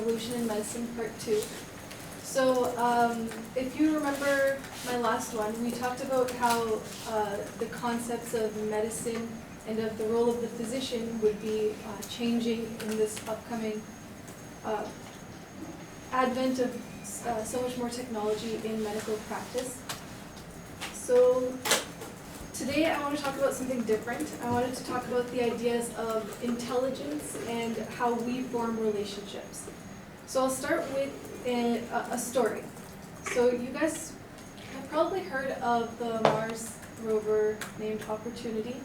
Evolution in Medicine, Part 2. So if you remember my last one, we talked about how the concepts of medicine and of the role of the physician would be changing in this upcoming advent of so much more technology in medical practice. So today I want to talk about something different. I wanted to talk about the ideas of intelligence and how we form relationships. So I'll start with a story. So you guys have probably heard of the Mars rover named Opportunity,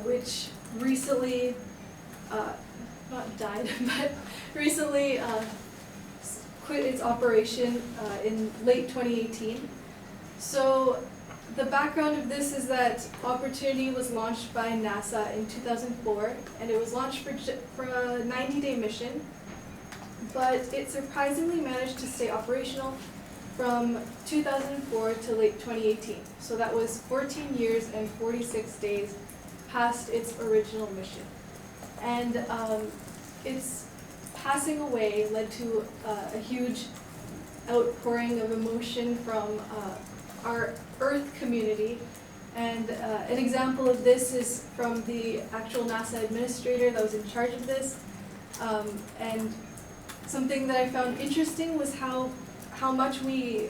which recently, not died, but recently quit its operation in late 2018. So the background of this is that Opportunity was launched by NASA in 2004, and it was launched for a 90-day mission, but it surprisingly managed to stay operational from 2004 to late 2018. So that was 14 years and 46 days past its original mission. And its passing away led to a huge outpouring of emotion from our Earth community. And an example of this is from the actual NASA administrator that was in charge of this. And something that I found interesting was how much we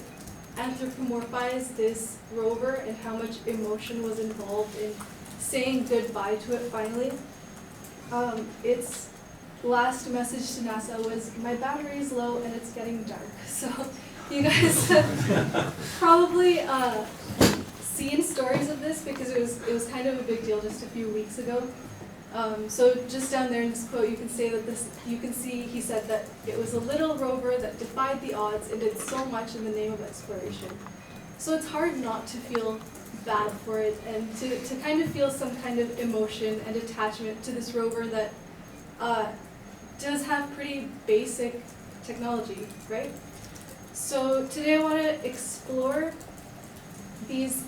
anthropomorphize this rover and how much emotion was involved in saying goodbye to it finally. Its last message to NASA was, "My battery is low and it's getting dark." So you guys have probably seen stories of this because it was kind of a big deal just a few weeks ago. So just down there in this quote, you can see he said that it was a little rover that defied the odds and did so much in the name of exploration. So it's hard not to feel bad for it and to kind of feel some kind of emotion and attachment to this rover that does have pretty basic technology, right? So today I want to explore these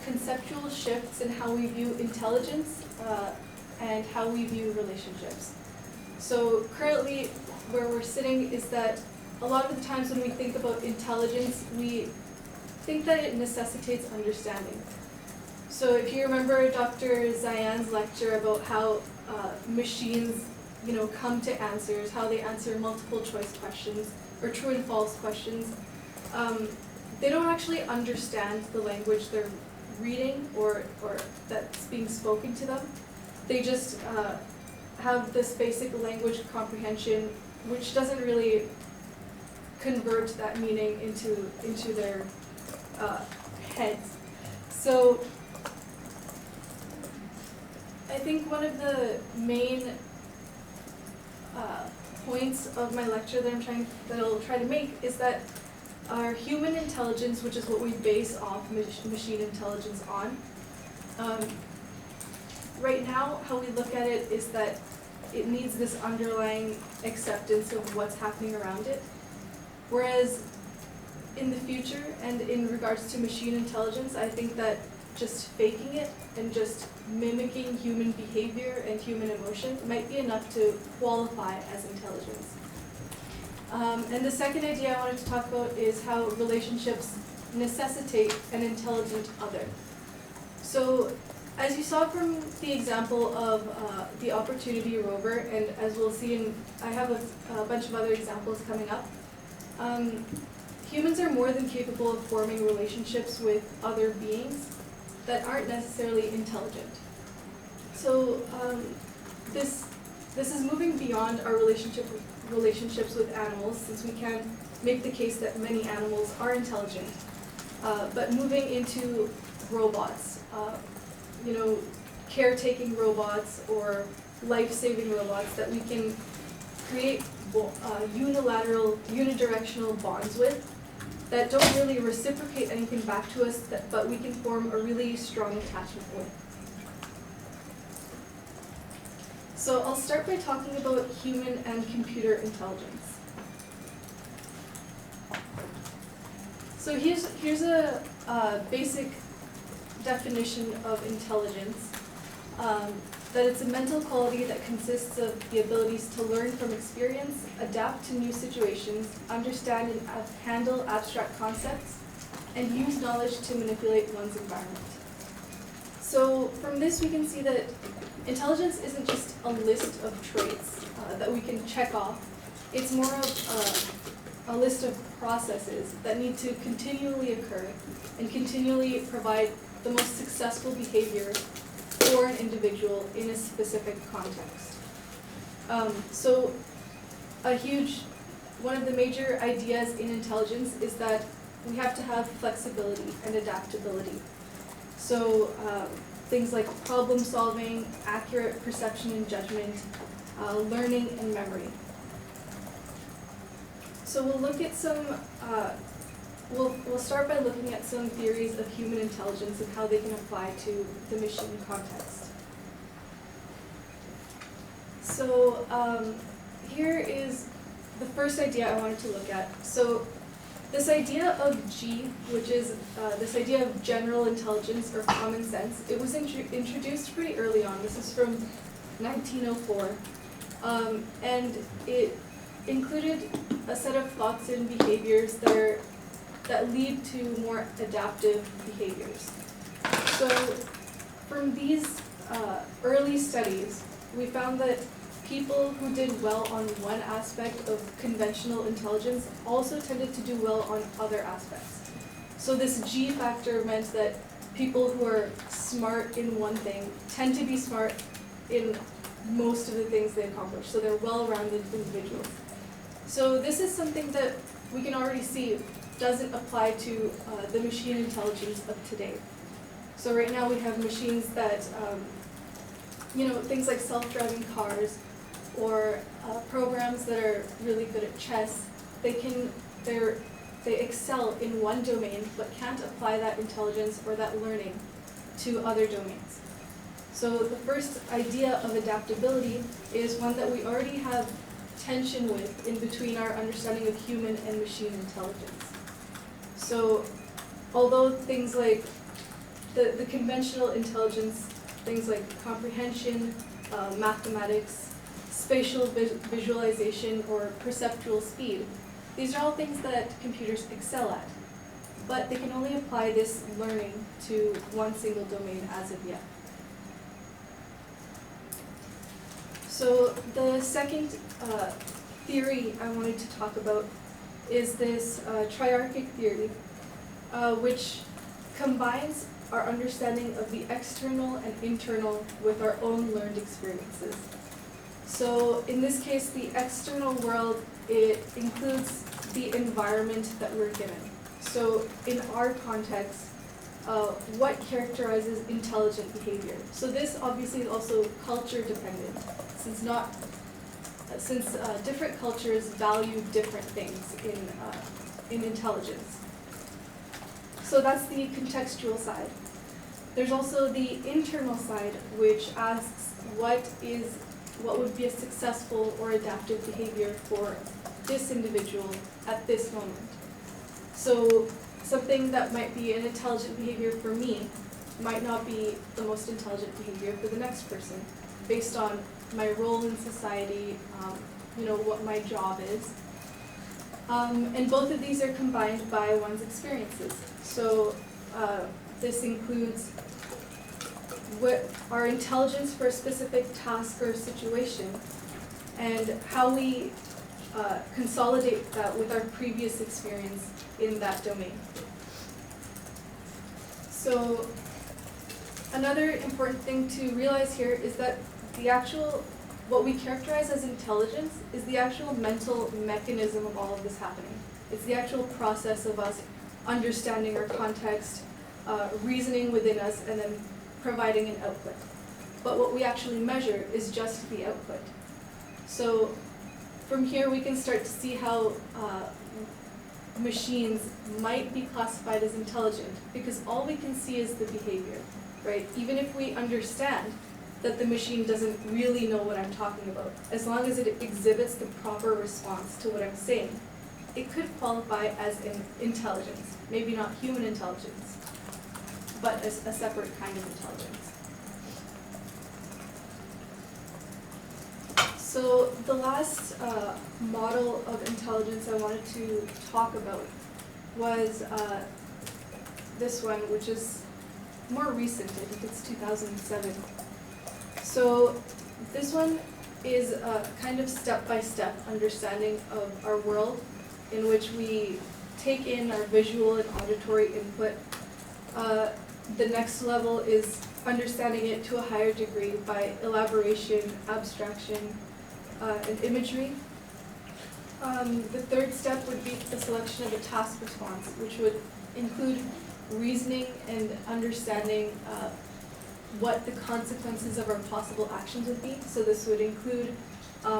conceptual shifts in how we view intelligence and how we view relationships. So currently where we're sitting is that a lot of the times when we think about intelligence, we think that it necessitates understanding. So if you remember Dr. Zayan's lecture about how machines come to answers, how they answer multiple choice questions or true and false questions, they don't actually understand the language they're reading or that's being spoken to them. They just have this basic language comprehension, which doesn't really convert that meaning into their heads. So I think one of the main points of my lecture that I'll try to make is that our human intelligence, which is what we base off machine intelligence on, right now how we look at it is that it needs this underlying acceptance of what's happening around it. Whereas in the future and in regards to machine intelligence, I think that just faking it and just mimicking human behavior and human emotion might be enough to qualify as intelligence. And the second idea I wanted to talk about is how relationships necessitate an intelligent other. So as you saw from the example of the Opportunity rover, and as we'll see, I have a bunch of other examples coming up, humans are more than capable of forming relationships with other beings that aren't necessarily intelligent. So this is moving beyond our relationships with animals, since we can make the case that many animals are intelligent, but moving into robots, caretaking robots or life-saving robots that we can create unidirectional bonds with that don't really reciprocate anything back to us, but we can form a really strong attachment with. So I'll start by talking about human and computer intelligence. So here's a basic definition of intelligence. that it's a mental quality that consists of the abilities to learn from experience, adapt to new situations, understand and handle abstract concepts, and use knowledge to manipulate one's environment. So from this we can see that intelligence isn't just a list of traits that we can check off. It's more of a list of processes that need to continually occur and continually provide the most successful behavior for an individual in a specific context. So one of the major ideas in intelligence is that we have to have flexibility and adaptability. So things like problem solving, accurate perception and judgment, learning and memory. So we'll look at some, we'll start by looking at some theories of human intelligence and how they can apply to the machine context. So here is the first idea I wanted to look at. So this idea of G, which is this idea of general intelligence or common sense, it was introduced pretty early on. This is from 1904, and it included a set of thoughts and behaviors that lead to more adaptive behaviors. So from these early studies, we found that people who did well on one aspect of conventional intelligence also tended to do well on other aspects. So this G factor meant that people who are smart in one thing tend to be smart in most of the things they accomplish. So they're well-rounded individuals. So this is something that we can already see doesn't apply to the machine intelligence of today. So right now we have machines that, things like self-driving cars or programs that are really good at chess. They excel in one domain but can't apply that intelligence or that learning to other domains. So the first idea of adaptability is one that we already have tension with in between our understanding of human and machine intelligence. So although things like the conventional intelligence, things like comprehension, mathematics, spatial visualization, or perceptual speed, these are all things that computers excel at, but they can only apply this learning to one single domain as of yet. So the second theory I wanted to talk about is this triarchic theory, which combines our understanding of the external and internal with our own learned experiences. So in this case, the external world, it includes the environment that we're given. So in our context, what characterizes intelligent behavior? So this obviously is also culture dependent, since different cultures value different things in intelligence. So that's the contextual side. There's also the internal side, which asks what would be a successful or adaptive behavior for this individual at this moment. So something that might be an intelligent behavior for me might not be the most intelligent behavior for the next person, based on my role in society, what my job is. And both of these are combined by one's experiences. So this includes what our intelligence for a specific task or situation, and how we consolidate that with our previous experience in that domain. So another important thing to realize here is that what we characterize as intelligence is the actual mental mechanism of all of this happening. It's the actual process of us understanding our context, reasoning within us, and then providing an output. But what we actually measure is just the output. So from here we can start to see how machines might be classified as intelligent, because all we can see is the behavior, right? Even if we understand that the machine doesn't really know what I'm talking about, as long as it exhibits the proper response to what I'm saying, it could qualify as an intelligence. Maybe not human intelligence, but a separate kind of intelligence. So the last model of intelligence I wanted to talk about was this one, which is more recent. I think it's 2007. So this one is a kind of step-by-step understanding of our world in which we take in our visual and auditory input. The next level is understanding it to a higher degree by elaboration, abstraction, and imagery. The third step would be the selection of a task response, which would include reasoning and understanding what the consequences of our possible actions would be. So this would include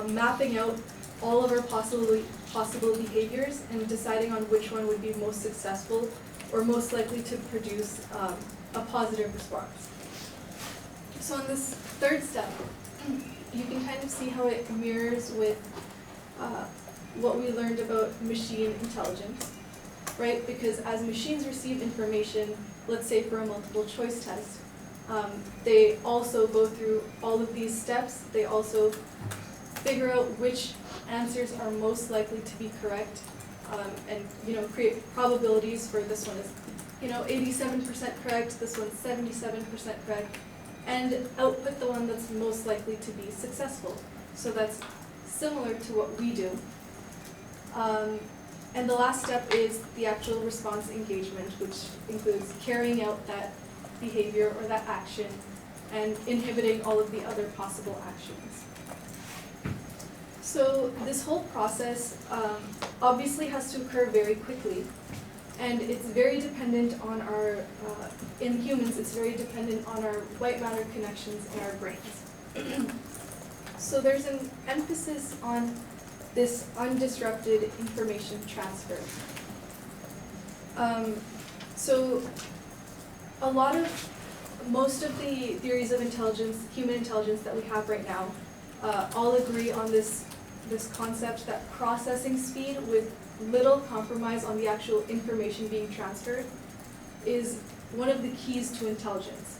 mapping out all of our possible behaviors and deciding on which one would be most successful or most likely to produce a positive response. So on this third step, you can kind of see how it mirrors with what we learned about machine intelligence, right? Because as machines receive information, let's say for a multiple choice test, they also go through all of these steps. They also figure out which answers are most likely to be correct, and create probabilities for this one is 87% correct, this one's 77% correct, and output the one that's most likely to be successful. So that's similar to what we do. And the last step is the actual response engagement, which includes carrying out that behavior or that action and inhibiting all of the other possible actions. So this whole process obviously has to occur very quickly, and it's very dependent on our, in humans, it's very dependent on our white matter connections in our brains. So there's an emphasis on this undisrupted information transfer. So most of the theories of intelligence, human intelligence that we have right now, all agree on this concept that processing speed with little compromise on the actual information being transferred is one of the keys to intelligence.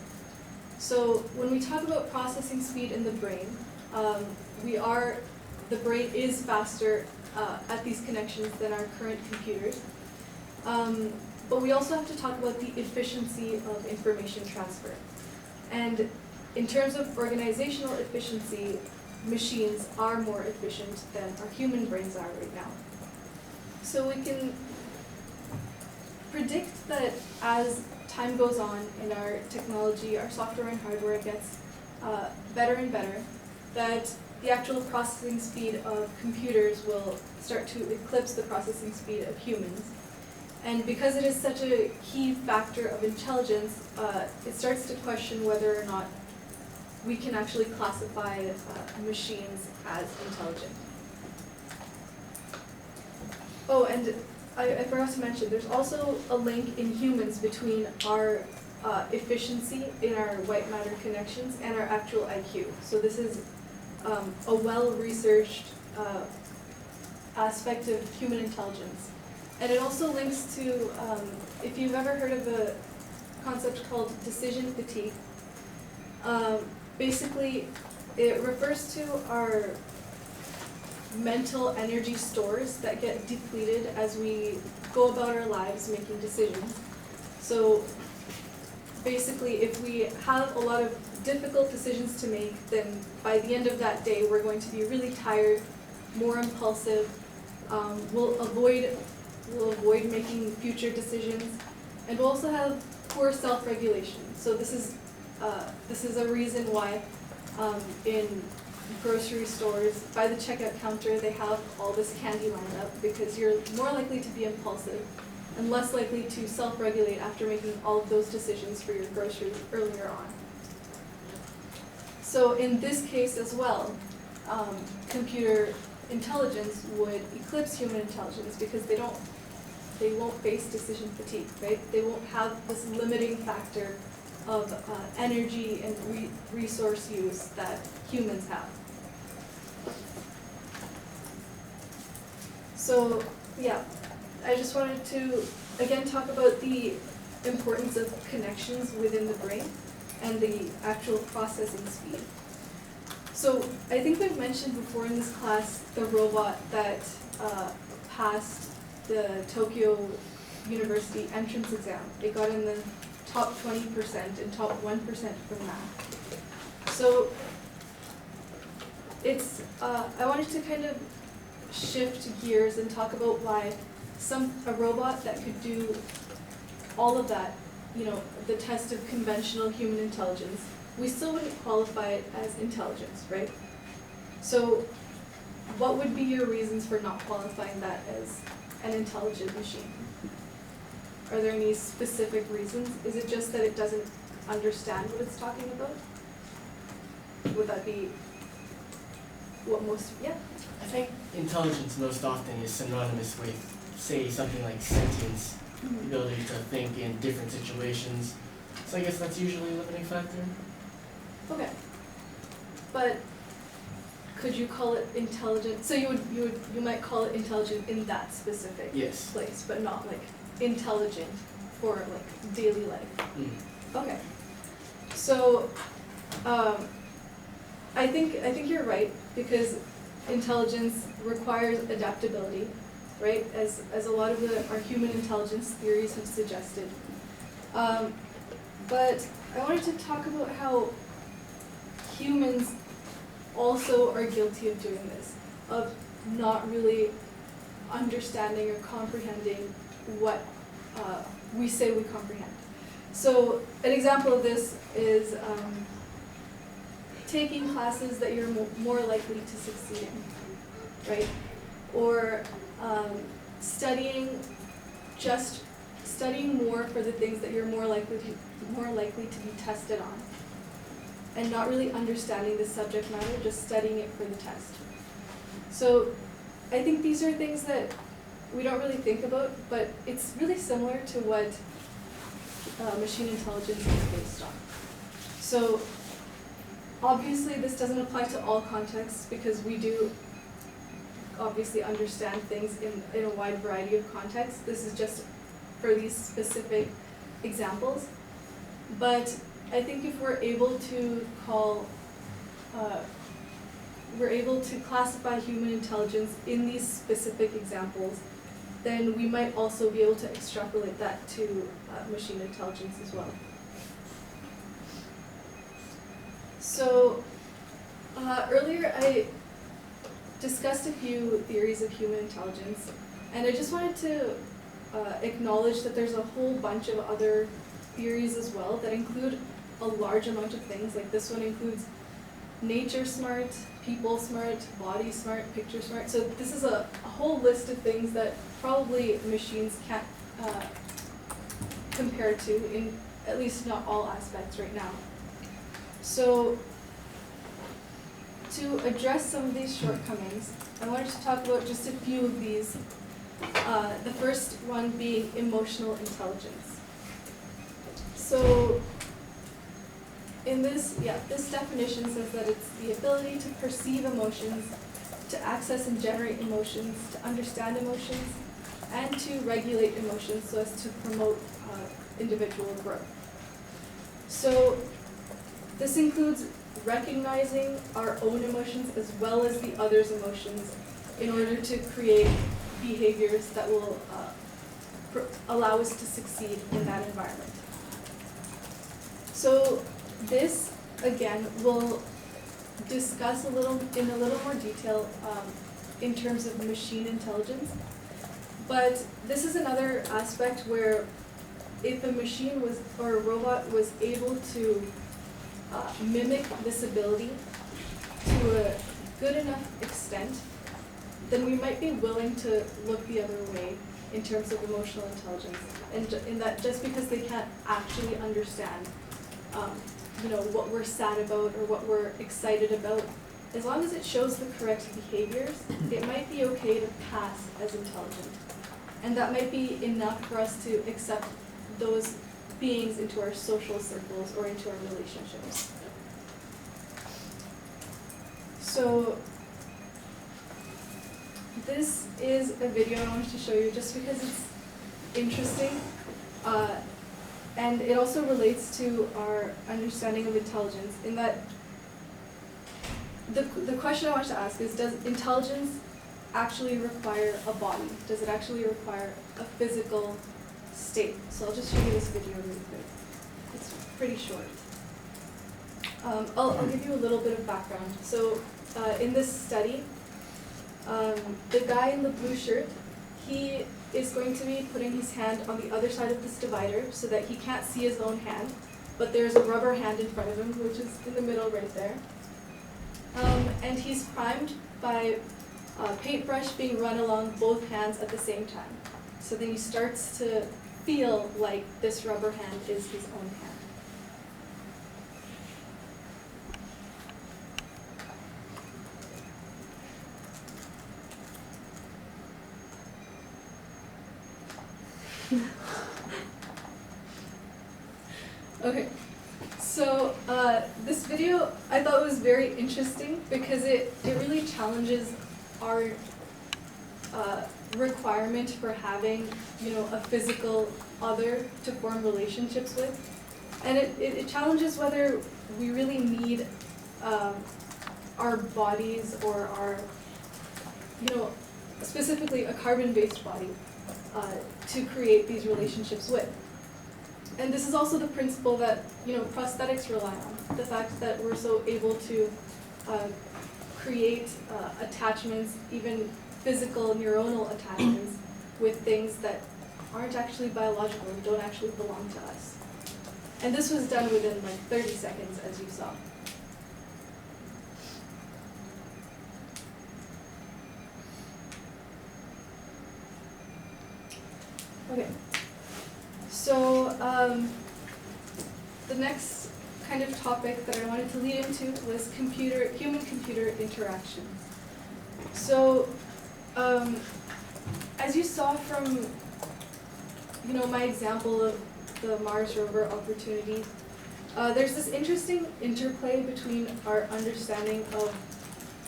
So when we talk about processing speed in the brain, the brain is faster at these connections than our current computers. But we also have to talk about the efficiency of information transfer. And in terms of organizational efficiency, machines are more efficient than our human brains are right now. So we can predict that as time goes on in our technology, our software and hardware gets better and better, that the actual processing speed of computers will start to eclipse the processing speed of humans. And because it is such a key factor of intelligence, it starts to question whether or not we can actually classify machines as intelligent. Oh, and I forgot to mention, there's also a link in humans between our efficiency in our white matter connections and our actual IQ. So this is a well-researched aspect of human intelligence. And it also links to, if you've ever heard of a concept called decision fatigue, basically it refers to our mental energy stores that get depleted as we go about our lives making decisions. So basically, if we have a lot of difficult decisions to make, then by the end of that day, we're going to be really tired, more impulsive. We'll avoid making future decisions, and we'll also have poor self-regulation. So this is a reason why in grocery stores, by the checkout counter, they have all this candy lined up, because you're more likely to be impulsive and less likely to self-regulate after making all of those decisions for your groceries earlier on. So in this case as well, computer intelligence would eclipse human intelligence because they won't face decision fatigue, right? They won't have this limiting factor of energy and resource use that humans have. So yeah, I just wanted to again talk about the importance of connections within the brain and the actual processing speed. So I think we've mentioned before in this class the robot that passed the Tokyo University entrance exam. It got in the top 20% and top 1% for math. So it's, I wanted to kind of shift gears and talk about why a robot that could do all of that, you know, the test of conventional human intelligence, we still wouldn't qualify it as intelligence, right? So what would be your reasons for not qualifying that as an intelligent machine? Are there any specific reasons? Is it just that it doesn't understand what it's talking about? Would that be what most, yeah? I think intelligence most often is synonymous with, say, something like sentience, the ability to think in different situations. So I guess that's usually a limiting factor. Okay. But could you call it intelligent? So you might call it intelligent in that specific place, but not like intelligent for like daily life. Okay. So I think you're right, because intelligence requires adaptability, right? As a lot of our human intelligence theories have suggested. But I wanted to talk about how humans also are guilty of doing this, of not really understanding or comprehending what we say we comprehend. So an example of this is taking classes that you're more likely to succeed in, right? Or studying more for the things that you're more likely to be tested on, and not really understanding the subject matter, just studying it for the test. So I think these are things that we don't really think about, but it's really similar to what machine intelligence is based on. So obviously this doesn't apply to all contexts, because we do obviously understand things in a wide variety of contexts. This is just for these specific examples. But I think if we're able to classify human intelligence in these specific examples, then we might also be able to extrapolate that to machine intelligence as well. So earlier I discussed a few theories of human intelligence, and I just wanted to acknowledge that there's a whole bunch of other theories as well that include a large amount of things. Like this one includes nature smart, people smart, body smart, picture smart. So this is a whole list of things that probably machines can't compare to, in at least not all aspects right now. So to address some of these shortcomings, I wanted to talk about just a few of these. The first one being emotional intelligence. So in this definition says that it's the ability to perceive emotions, to access and generate emotions, to understand emotions, and to regulate emotions so as to promote individual growth. So this includes recognizing our own emotions as well as the other's emotions in order to create behaviors that will allow us to succeed in that environment. So this, again, we'll discuss in a little more detail in terms of machine intelligence. But this is another aspect where if a machine or a robot was able to mimic this ability to a good enough extent, then we might be willing to look the other way in terms of emotional intelligence. And in that, just because they can't actually understand what we're sad about or what we're excited about, as long as it shows the correct behaviors, it might be okay to pass as intelligent. And that might be enough for us to accept those beings into our social circles or into our relationships. So this is a video I wanted to show you just because it's interesting. And it also relates to our understanding of intelligence, in that the question I want to ask is, does intelligence actually require a body? Does it actually require a physical state? So I'll just show you this video really quick. It's pretty short. I'll give you a little bit of background. So in this study, the guy in the blue shirt, he is going to be putting his hand on the other side of this divider so that he can't see his own hand, but there's a rubber hand in front of him, which is in the middle right there. And he's primed by paintbrush being run along both hands at the same time. So then he starts to feel like this rubber hand is his own hand. Okay, so this video I thought was very interesting because it really challenges our requirement for having, a physical other to form relationships with. And it challenges whether we really need our bodies or our, specifically a carbon-based body to create these relationships with. And this is also the principle that, prosthetics rely on, the fact that we're so able to create attachments, even physical neuronal attachments, with things that aren't actually biological and don't actually belong to us. And this was done within like 30 seconds, as you saw. Okay, so the next kind of topic that I wanted to lead into was human-computer interactions. So, as you saw from, my example of the Mars rover opportunity, there's this interesting interplay between our understanding of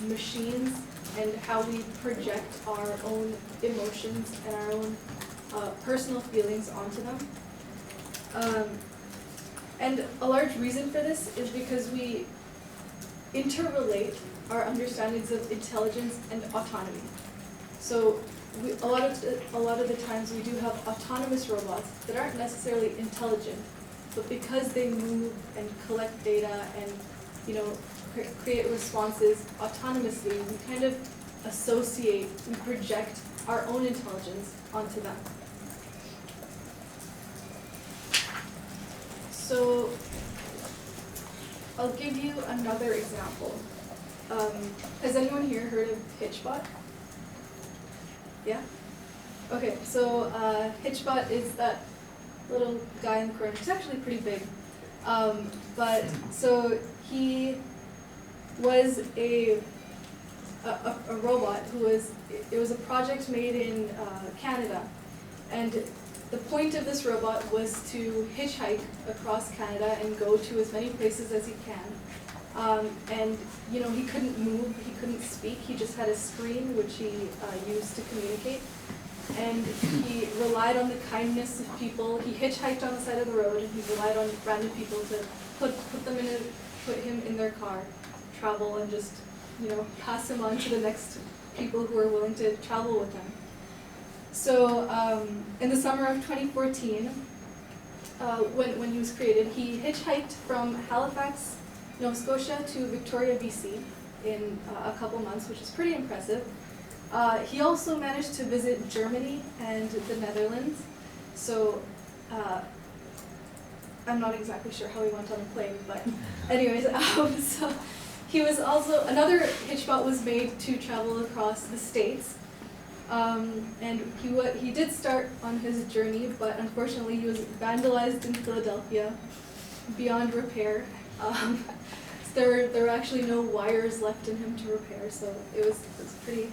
machines and how we project our own emotions and our own personal feelings onto them. And a large reason for this is because we interrelate our understandings of intelligence and autonomy. So a lot of the times we do have autonomous robots that aren't necessarily intelligent, but because they move and collect data and create responses autonomously, we kind of associate and project our own intelligence onto them. So I'll give you another example. Has anyone here heard of Hitchbot? Yeah? Okay, so Hitchbot is that little guy in the corner. He's actually pretty big. But so he was a robot who it was a project made in Canada. And the point of this robot was to hitchhike across Canada and go to as many places as he can. And he couldn't move, he couldn't speak, he just had a screen which he used to communicate. And he relied on the kindness of people. He hitchhiked on the side of the road and he relied on random people to put him in their car, travel, and just pass him on to the next people who are willing to travel with him. So in the summer of 2014, when he was created, he hitchhiked from Halifax, Nova Scotia to Victoria, BC in a couple months, which is pretty impressive. He also managed to visit Germany and the Netherlands. So I'm not exactly sure how he went on a plane, but anyways, so he was also, another Hitchbot was made to travel across the States. And he did start on his journey, but unfortunately he was vandalized in Philadelphia beyond repair. There were actually no wires left in him to repair, so it was pretty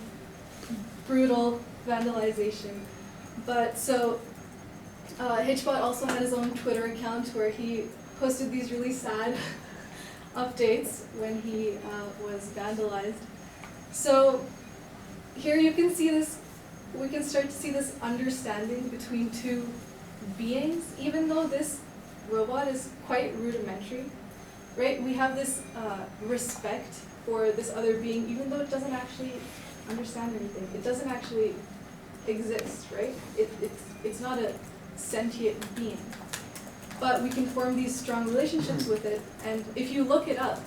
brutal vandalization. But so Hitchbot also had his own Twitter account where he posted these really sad updates when he was vandalized. So here you can see this, we can start to see this understanding between two beings, even though this robot is quite rudimentary, right? We have this respect for this other being, even though it doesn't actually understand anything. It doesn't actually exist, right? It's not a sentient being. But we can form these strong relationships with it, and if you look it up,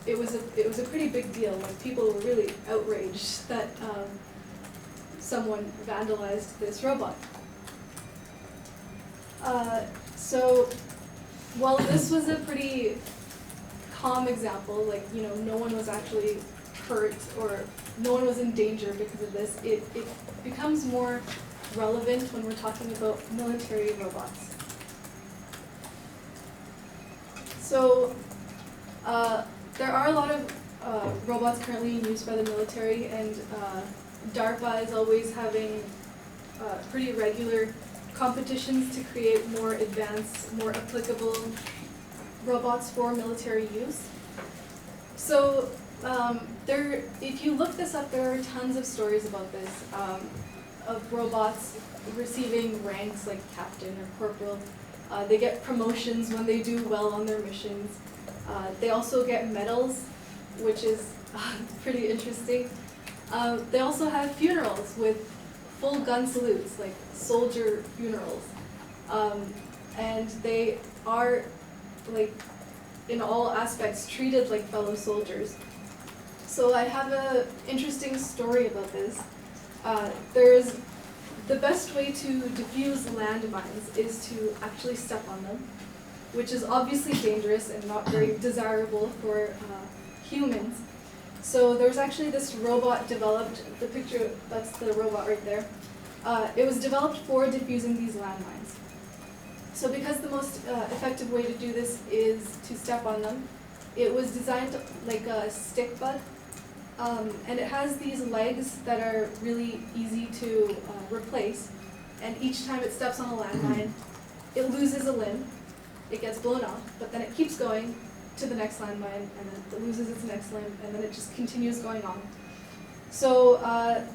it was a pretty big deal. Like, people were really outraged that someone vandalized this robot. So, while this was a pretty calm example, like, you know, no one was actually hurt or no one was in danger because of this, it becomes more relevant when we're talking about military robots. So, there are a lot of robots currently in use by the military, and DARPA is always having pretty regular competitions to create more advanced, more applicable robots for military use. So, if you look this up, there are tons of stories about this, of robots receiving ranks like captain or corporal. They get promotions when they do well on their missions. They also get medals, which is pretty interesting. They also have funerals with full gun salutes, like soldier funerals. And they are, like, in all aspects, treated like fellow soldiers. So I have an interesting story about this. The best way to defuse landmines is to actually step on them, which is obviously dangerous and not very desirable for humans. So there's actually this robot developed, the picture, that's the robot right there. It was developed for defusing these landmines. So because the most effective way to do this is to step on them, it was designed like a stick butt. And it has these legs that are really easy to replace, and each time it steps on a landmine, it loses a limb, it gets blown off, but then it keeps going to the next landmine, and then it loses its next limb, and then it just continues going on. So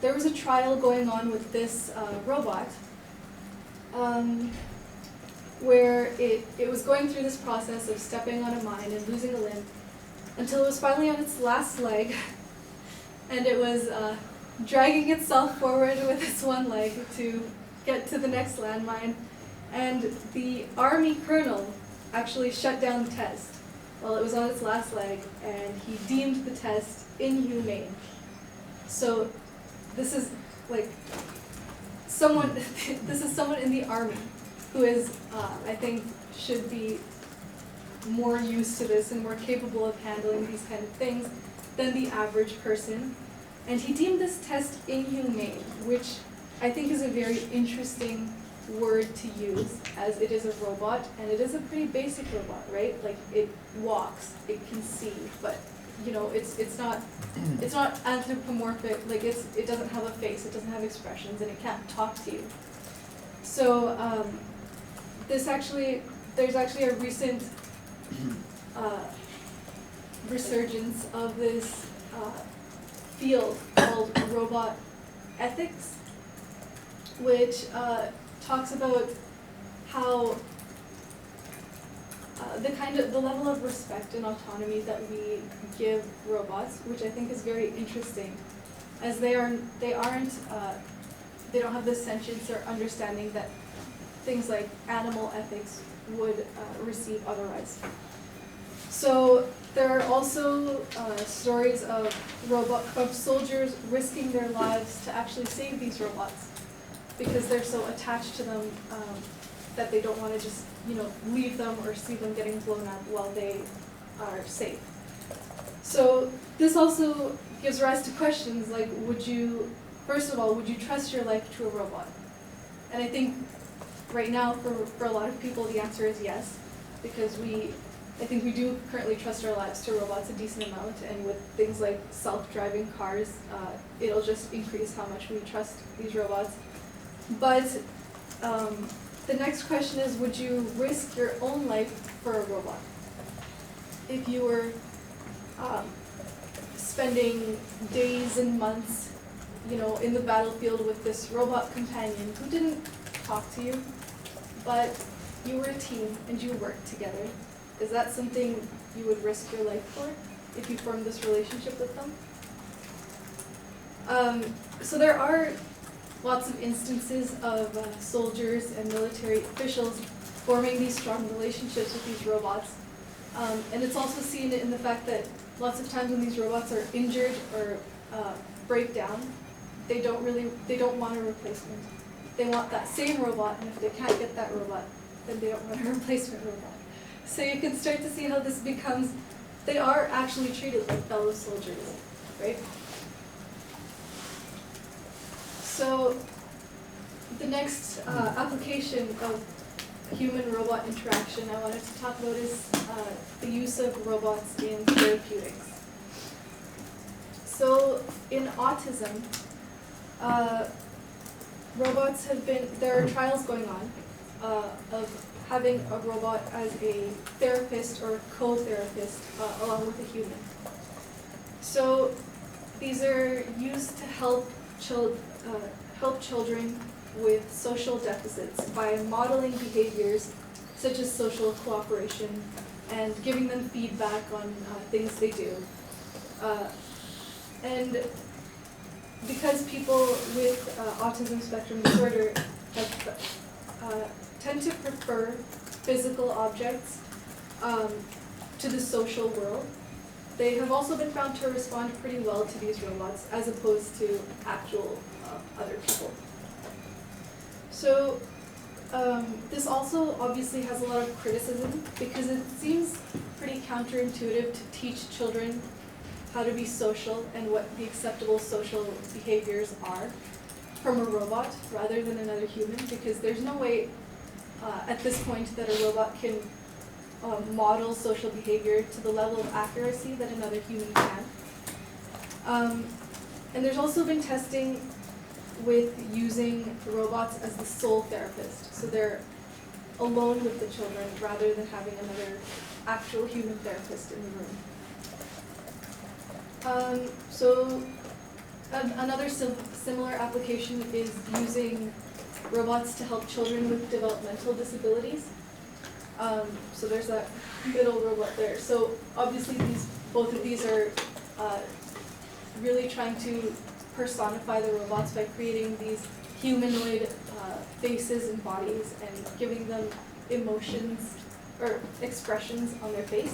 there was a trial going on with this robot, where it was going through this process of stepping on a mine and losing a limb, until it was finally on its last leg, and it was dragging itself forward with its one leg to get to the next landmine. And the Army colonel actually shut down the test while it was on its last leg, and he deemed the test inhumane. So this is like someone, this is someone in the Army who is, I think, should be more used to this and more capable of handling these kind of things than the average person. And he deemed this test inhumane, which I think is a very interesting word to use, as it is a robot, and it is a pretty basic robot, right? Like, it walks, it can see, but you know, it's not anthropomorphic. Like, it doesn't have a face, it doesn't have expressions, and it can't talk to you. So there's actually a recent resurgence of this field called robot ethics, which talks about how the level of respect and autonomy that we give robots, which I think is very interesting, as they don't have the sentience or understanding that things like animal ethics would receive otherwise. So there are also stories of soldiers risking their lives to actually save these robots, because they're so attached to them that they don't want to just, you know, leave them or see them getting blown up while they are safe. So this also gives rise to questions like, first of all, would you trust your life to a robot? And I think right now, for a lot of people, the answer is yes, because I think we do currently trust our lives to robots a decent amount, and with things like self-driving cars, it'll just increase how much we trust these robots. But the next question is, would you risk your own life for a robot? If you were spending days and months, you know, in the battlefield with this robot companion who didn't talk to you, but you were a team and you worked together, is that something you would risk your life for? if you form this relationship with them. So there are lots of instances of soldiers and military officials forming these strong relationships with these robots. And it's also seen in the fact that lots of times when these robots are injured or break down, they don't want a replacement. They want that same robot, and if they can't get that robot, then they don't want a replacement robot. So you can start to see how this becomes, they are actually treated like fellow soldiers, right? So the next application of human-robot interaction I wanted to talk about is the use of robots in therapeutics. So in autism, robots have been, there are trials going on of having a robot as a therapist or co-therapist along with a human. So these are used to help children with social deficits by modeling behaviors such as social cooperation and giving them feedback on things they do. And because people with autism spectrum disorder tend to prefer physical objects to the social world, they have also been found to respond pretty well to these robots as opposed to actual other people. So this also obviously has a lot of criticism because it seems pretty counterintuitive to teach children how to be social and what the acceptable social behaviors are from a robot rather than another human, because there's no way at this point that a robot can model social behavior to the level of accuracy that another human can. And there's also been testing with using robots as the sole therapist. So they're alone with the children rather than having another actual human therapist in the room. Another similar application is using robots to help children with developmental disabilities. So there's that middle robot there. So obviously both of these are really trying to personify the robots by creating these humanoid faces and bodies and giving them emotions or expressions on their face.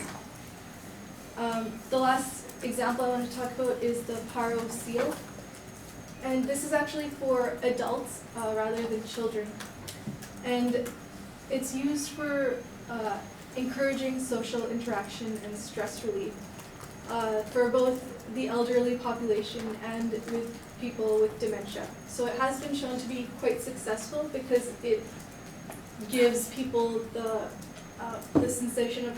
The last example I want to talk about is the Paro seal. And this is actually for adults rather than children. And it's used for encouraging social interaction and stress relief for both the elderly population and with people with dementia. So it has been shown to be quite successful because it gives people the sensation of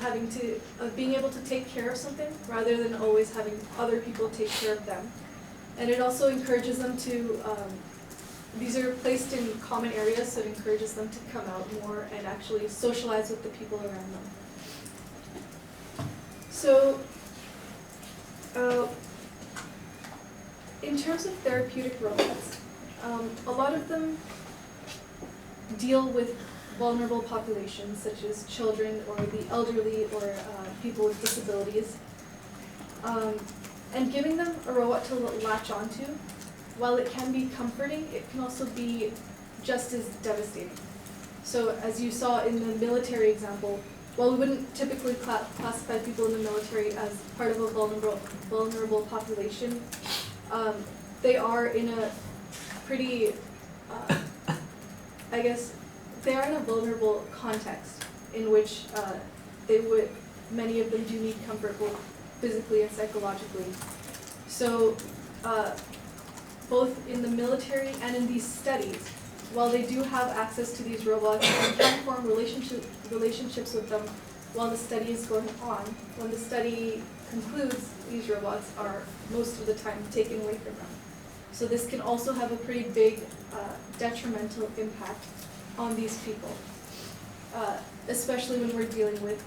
being able to take care of something rather than always having other people take care of them. And it also encourages them to, these are placed in common areas, so it encourages them to come out more and actually socialize with the people around them. So, in terms of therapeutic robots, a lot of them deal with vulnerable populations such as children or the elderly or people with disabilities. And giving them a robot to latch onto, while it can be comforting, it can also be just as devastating. So as you saw in the military example, while we wouldn't typically classify people in the military as part of a vulnerable population, they are in a pretty, they are in a vulnerable context in which many of them do need comfort both physically and psychologically. So both in the military and in these studies, while they do have access to these robots and can form relationships with them while the study is going on, when the study concludes, these robots are most of the time taken away from them. So this can also have a pretty big detrimental impact on these people, especially when we're dealing with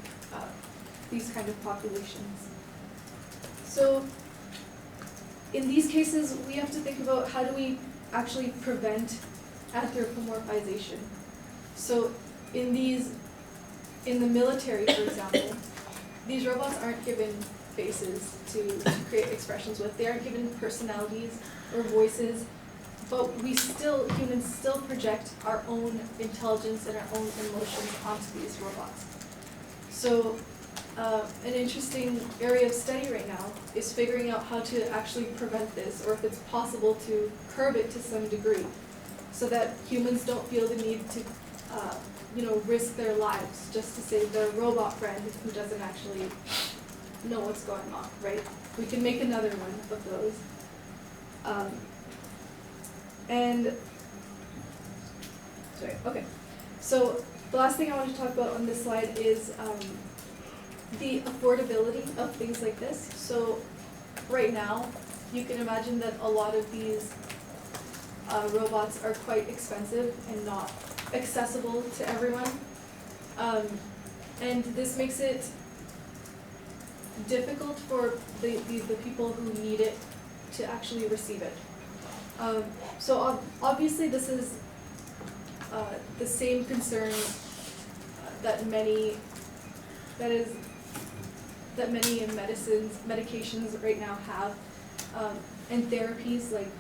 these kind of populations. So in these cases, we have to think about how do we actually prevent anthropomorphization. So in the military, for example, these robots aren't given faces to create expressions with. They aren't given personalities or voices, but humans still project our own intelligence and our own emotions onto these robots. So an interesting area of study right now is figuring out how to actually prevent this, or if it's possible to curb it to some degree, so that humans don't feel the need to risk their lives just to save their robot friend who doesn't actually know what's going on, right? We can make another one of those. So the last thing I want to talk about on this slide is the affordability of things like this. So right now, you can imagine that a lot of these robots are quite expensive and not accessible to everyone. And this makes it difficult for the people who need it to actually receive it. So obviously this is the same concern that many medications right now have, and therapies, like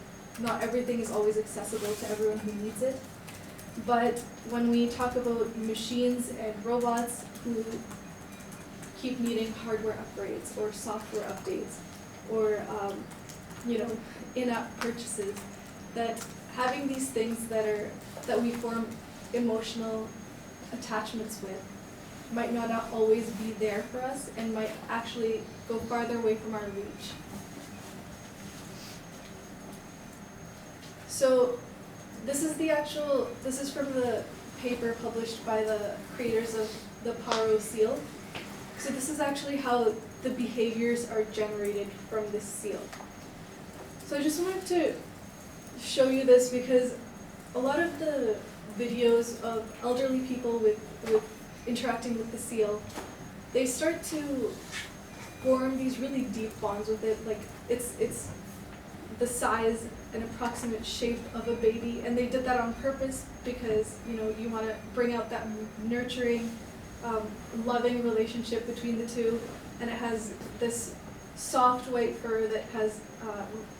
not everything is always accessible to everyone who needs it. But when we talk about machines and robots who keep needing hardware upgrades or software updates or in-app purchases, that having these things that we form emotional attachments with might not always be there for us and might actually go farther away from our reach. So this is from the paper published by the creators of the Paro seal. So this is actually how the behaviors are generated from this seal. So I just wanted to show you this because a lot of the videos of elderly people with interacting with the seal, they start to form these really deep bonds with it. Like it's the size and approximate shape of a baby, and they did that on purpose because you want to bring out that nurturing, loving relationship between the two. And it has this soft white fur that has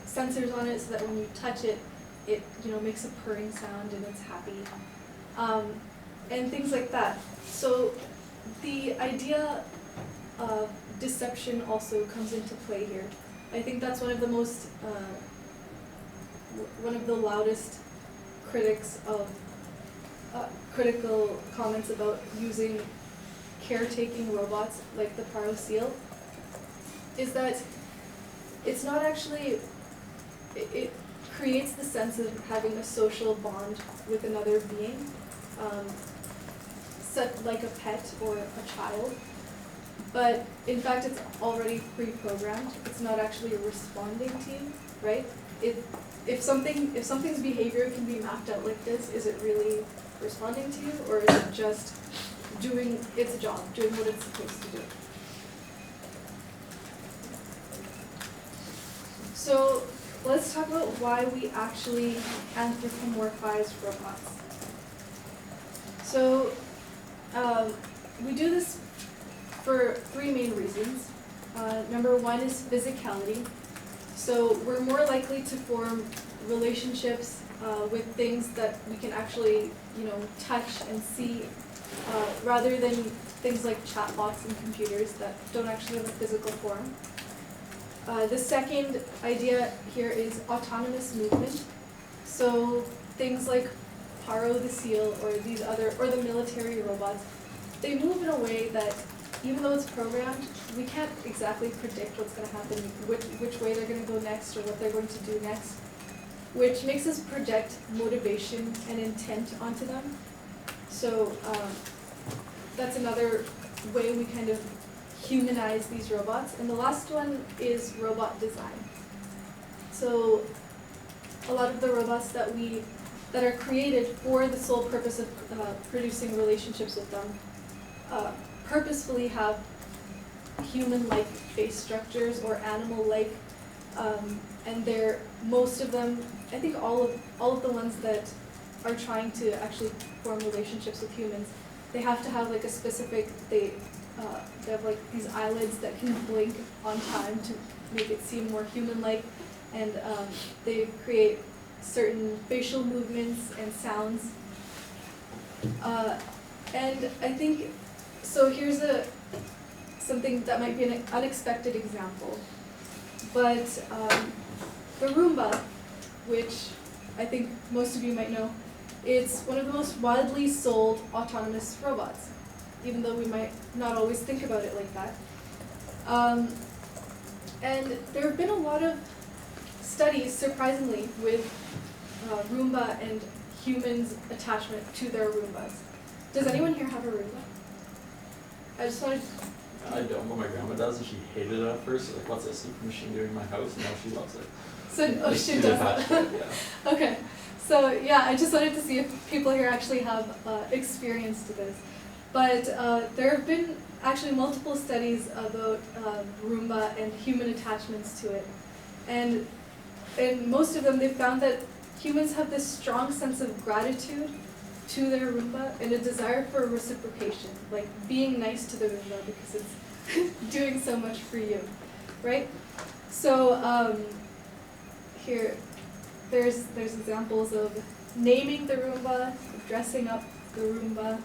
sensors on it, so that when you touch it, it makes a purring sound and it's happy, and things like that. So the idea of deception also comes into play here. I think that's one of the most one of the loudest critical comments about using caretaking robots like the Paro seal is that it's not actually, it creates the sense of having a social bond with another being, like a pet or a child, but in fact it's already pre-programmed. It's not actually responding to you, right? If something's behavior can be mapped out like this, is it really responding to you, or is it just doing its job, doing what it's supposed to do? So let's talk about why we actually anthropomorphize robots. So we do this for three main reasons. Number one is physicality. So we're more likely to form relationships with things that we can actually, touch and see, rather than things like chatbots and computers that don't actually have a physical form. The second idea here is autonomous movement. So things like Paro the seal or the military robots, they move in a way that, even though it's programmed, we can't exactly predict what's going to happen, which way they're going to go next or what they're going to do next, which makes us project motivation and intent onto them. So that's another way we kind of humanize these robots. And the last one is robot design. So a lot of the robots that are created for the sole purpose of producing relationships with them purposefully have human-like face structures or animal-like, and most of them, I think all of the ones that are trying to actually form relationships with humans, they have to have like a specific they have like these eyelids that can blink on time to make it seem more human-like, and they create certain facial movements and sounds. And I think, so here's something that might be an unexpected example, but the Roomba, which I think most of you might know, it's one of the most widely sold autonomous robots, even though we might not always think about it like that. And there have been a lot of studies, surprisingly, with Roomba and humans' attachment to their Roombas. Does anyone here have a Roomba? I just wanted. I don't, but my grandma does, and she hated it at first. Like, what's this super machine doing in my house? And now she loves it. So, oh, she does that. Yeah. Okay. So, yeah, I just wanted to see if people here actually have experience to this. But there have been actually multiple studies about Roomba and human attachments to it. And in most of them, they found that humans have this strong sense of gratitude to their Roomba and a desire for reciprocation, like being nice to the Roomba because it's doing so much for you, right? So here, there's examples of naming the Roomba, dressing up the Roomba,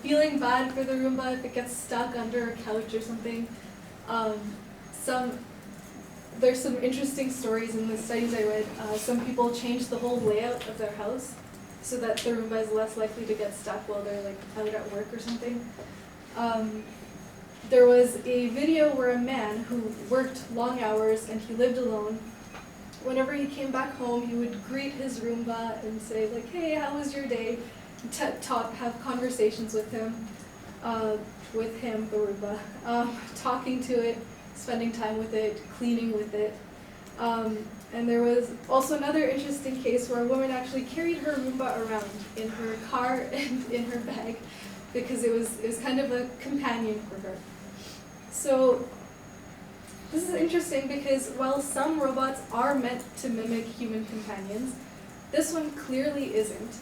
feeling bad for the Roomba if it gets stuck under a couch or something. There's some interesting stories in the studies I read. Some people changed the whole layout of their house so that the Roomba is less likely to get stuck while they're like out at work or something. There was a video where a man who worked long hours and he lived alone. Whenever he came back home, he would greet his Roomba and say like, "Hey, how was your day?" Have conversations with him, the Roomba, talking to it, spending time with it, cleaning with it. And there was also another interesting case where a woman actually carried her Roomba around in her car and in her bag because it was kind of a companion for her. So this is interesting because while some robots are meant to mimic human companions, this one clearly isn't.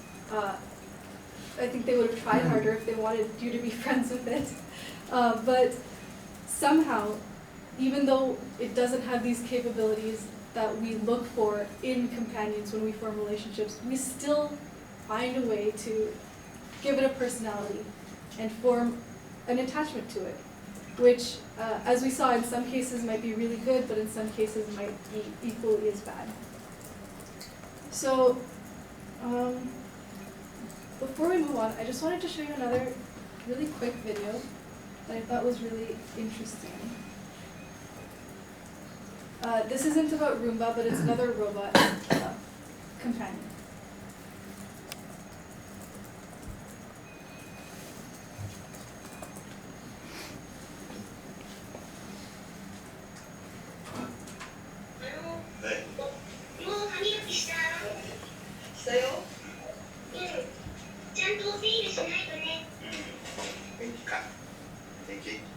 I think they would have tried harder if they wanted you to be friends with it. But somehow, even though it doesn't have these capabilities that we look for in companions when we form relationships, we still find a way to give it a personality and form an attachment to it, which, as we saw, in some cases might be really good, but in some cases might be equally as bad. So, before we move on, I just wanted to show you another really quick video that I thought was really interesting. This isn't about Roomba, but it's another robot companion.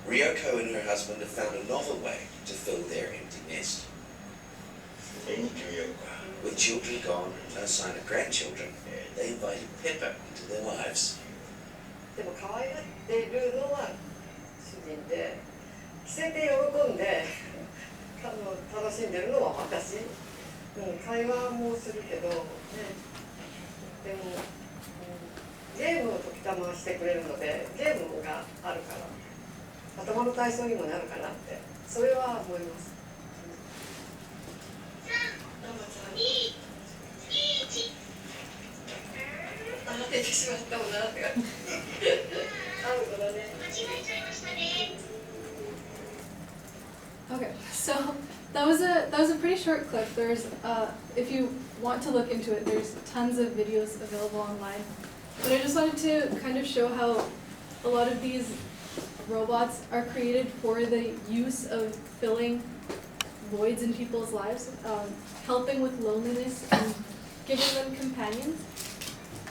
Ryoko and her husband have found a novel way to fill their empty nest. With children gone and no sign of grandchildren, they invited Pepper into their lives. でも可愛がってるのは主人で、着せて喜んで楽しんでるのは私。会話もするけど、ね、でも、ゲームを時たましてくれるので、ゲームがあるから、頭の体操にもなるかなって、それは思います。出てしまったもんなって感じ。だね。間違えちゃいましたね。Okay, so that was a pretty short clip. There's if you want to look into it, there's tons of videos available online. But I just wanted to kind of show how a lot of these robots are created for the use of filling voids in people's lives, helping with loneliness and giving them companions.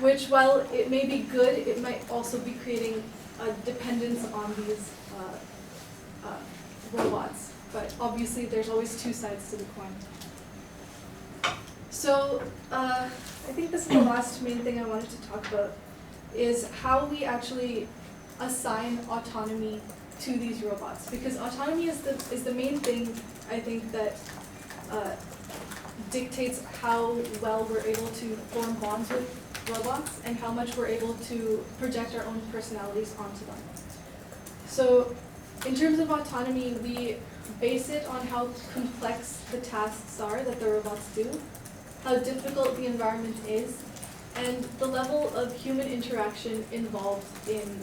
Which, while it may be good, it might also be creating a dependence on these robots. But obviously, there's always two sides to the coin. So, I think this is the last main thing I wanted to talk about, is how we actually assign autonomy to these robots, because autonomy is the main thing, I think, that dictates how well we're able to form bonds with robots and how much we're able to project our own personalities onto them. So in terms of autonomy, we base it on how complex the tasks are that the robots do, how difficult the environment is, and the level of human interaction involved in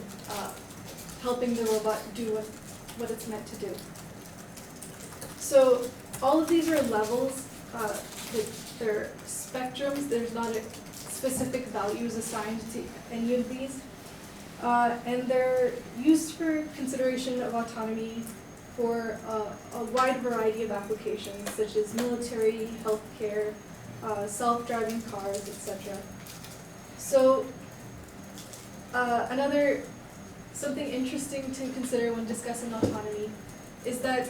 helping the robot do what it's meant to do. So all of these are levels, they're spectrums, there's not a specific values assigned to any of these. And they're used for consideration of autonomy for a wide variety of applications, such as military, healthcare, self-driving cars, etc. So something interesting to consider when discussing autonomy is that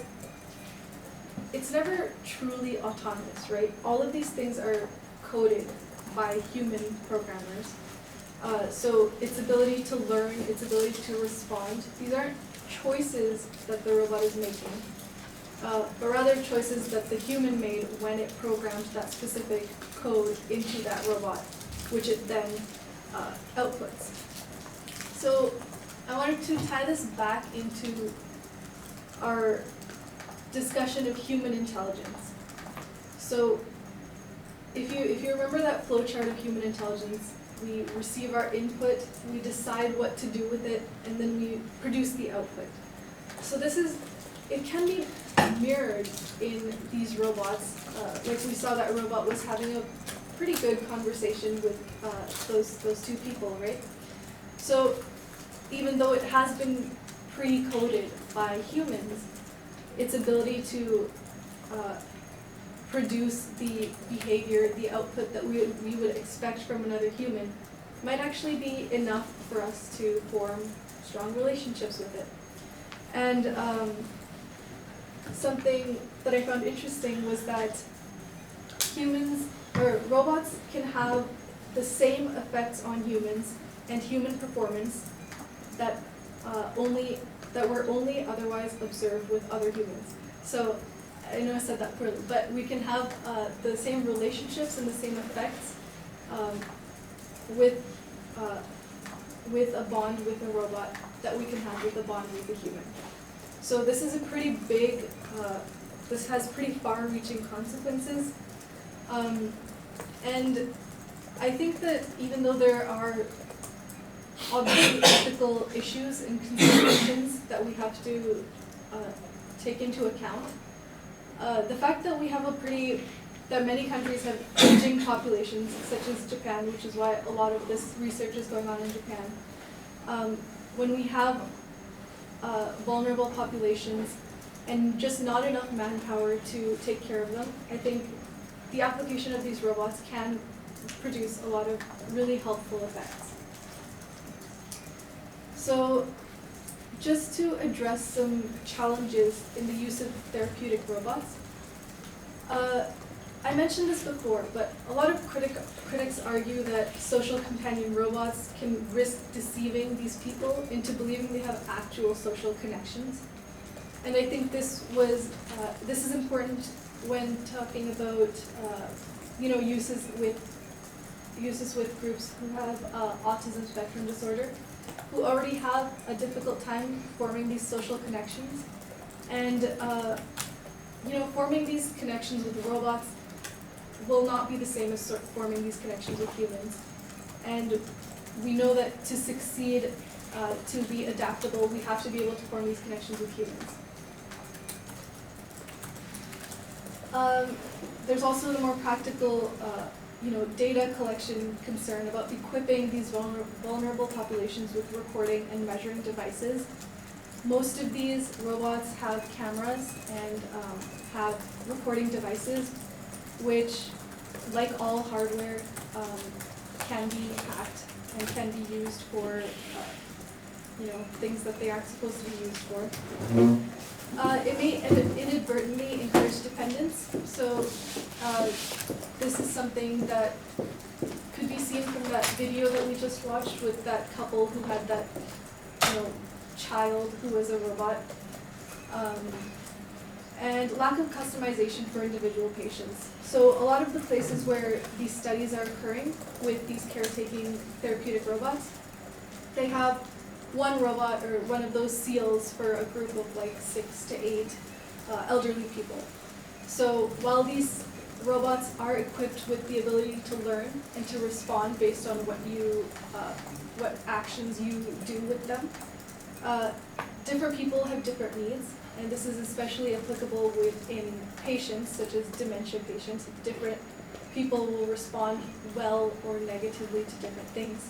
it's never truly autonomous, right? All of these things are coded by human programmers. So its ability to learn, its ability to respond, these aren't choices that the robot is making, but rather choices that the human made when it programmed that specific code into that robot, which it then outputs. So I wanted to tie this back into our discussion of human intelligence. So if you remember that flowchart of human intelligence, we receive our input, we decide what to do with it, and then we produce the output. So it can be mirrored in these robots. Like we saw that robot was having a pretty good conversation with those two people, right? So even though it has been pre-coded by humans, its ability to produce the behavior, the output that we would expect from another human might actually be enough for us to form strong relationships with it. And something that I found interesting was that robots can have the same effects on humans and human performance that were only otherwise observed with other humans. So I know I said that poorly, but we can have the same relationships and the same effects with a bond with a robot that we can have with a bond with a human. So this is a pretty big, this has pretty far-reaching consequences. And I think that even though there are obviously ethical issues and considerations that we have to take into account, the fact that we have that many countries have aging populations, such as Japan, which is why a lot of this research is going on in Japan, when we have vulnerable populations and just not enough manpower to take care of them, I think the application of these robots can produce a lot of really helpful effects. So just to address some challenges in the use of therapeutic robots, I mentioned this before, but a lot of critics argue that social companion robots can risk deceiving these people into believing they have actual social connections. And I think this is important when talking about uses with groups who have autism spectrum disorder, who already have a difficult time forming these social connections, and forming these connections with robots will not be the same as forming these connections with humans. And we know that to succeed, to be adaptable, we have to be able to form these connections with humans. There's also the more practical, data collection concern about equipping these vulnerable populations with recording and measuring devices. Most of these robots have cameras and have recording devices, which, like all hardware, can be hacked and can be used for things that they aren't supposed to be used for. It may inadvertently encourage dependence. So this is something that could be seen from that video that we just watched with that couple who had that child who was a robot. And lack of customization for individual patients. So a lot of the places where these studies are occurring with these caretaking therapeutic robots, they have one robot or one of those seals for a group of like 6 to 8 elderly people. So while these robots are equipped with the ability to learn and to respond based on what actions you do with them, different people have different needs, and this is especially applicable within patients, such as dementia patients. Different people will respond well or negatively to different things.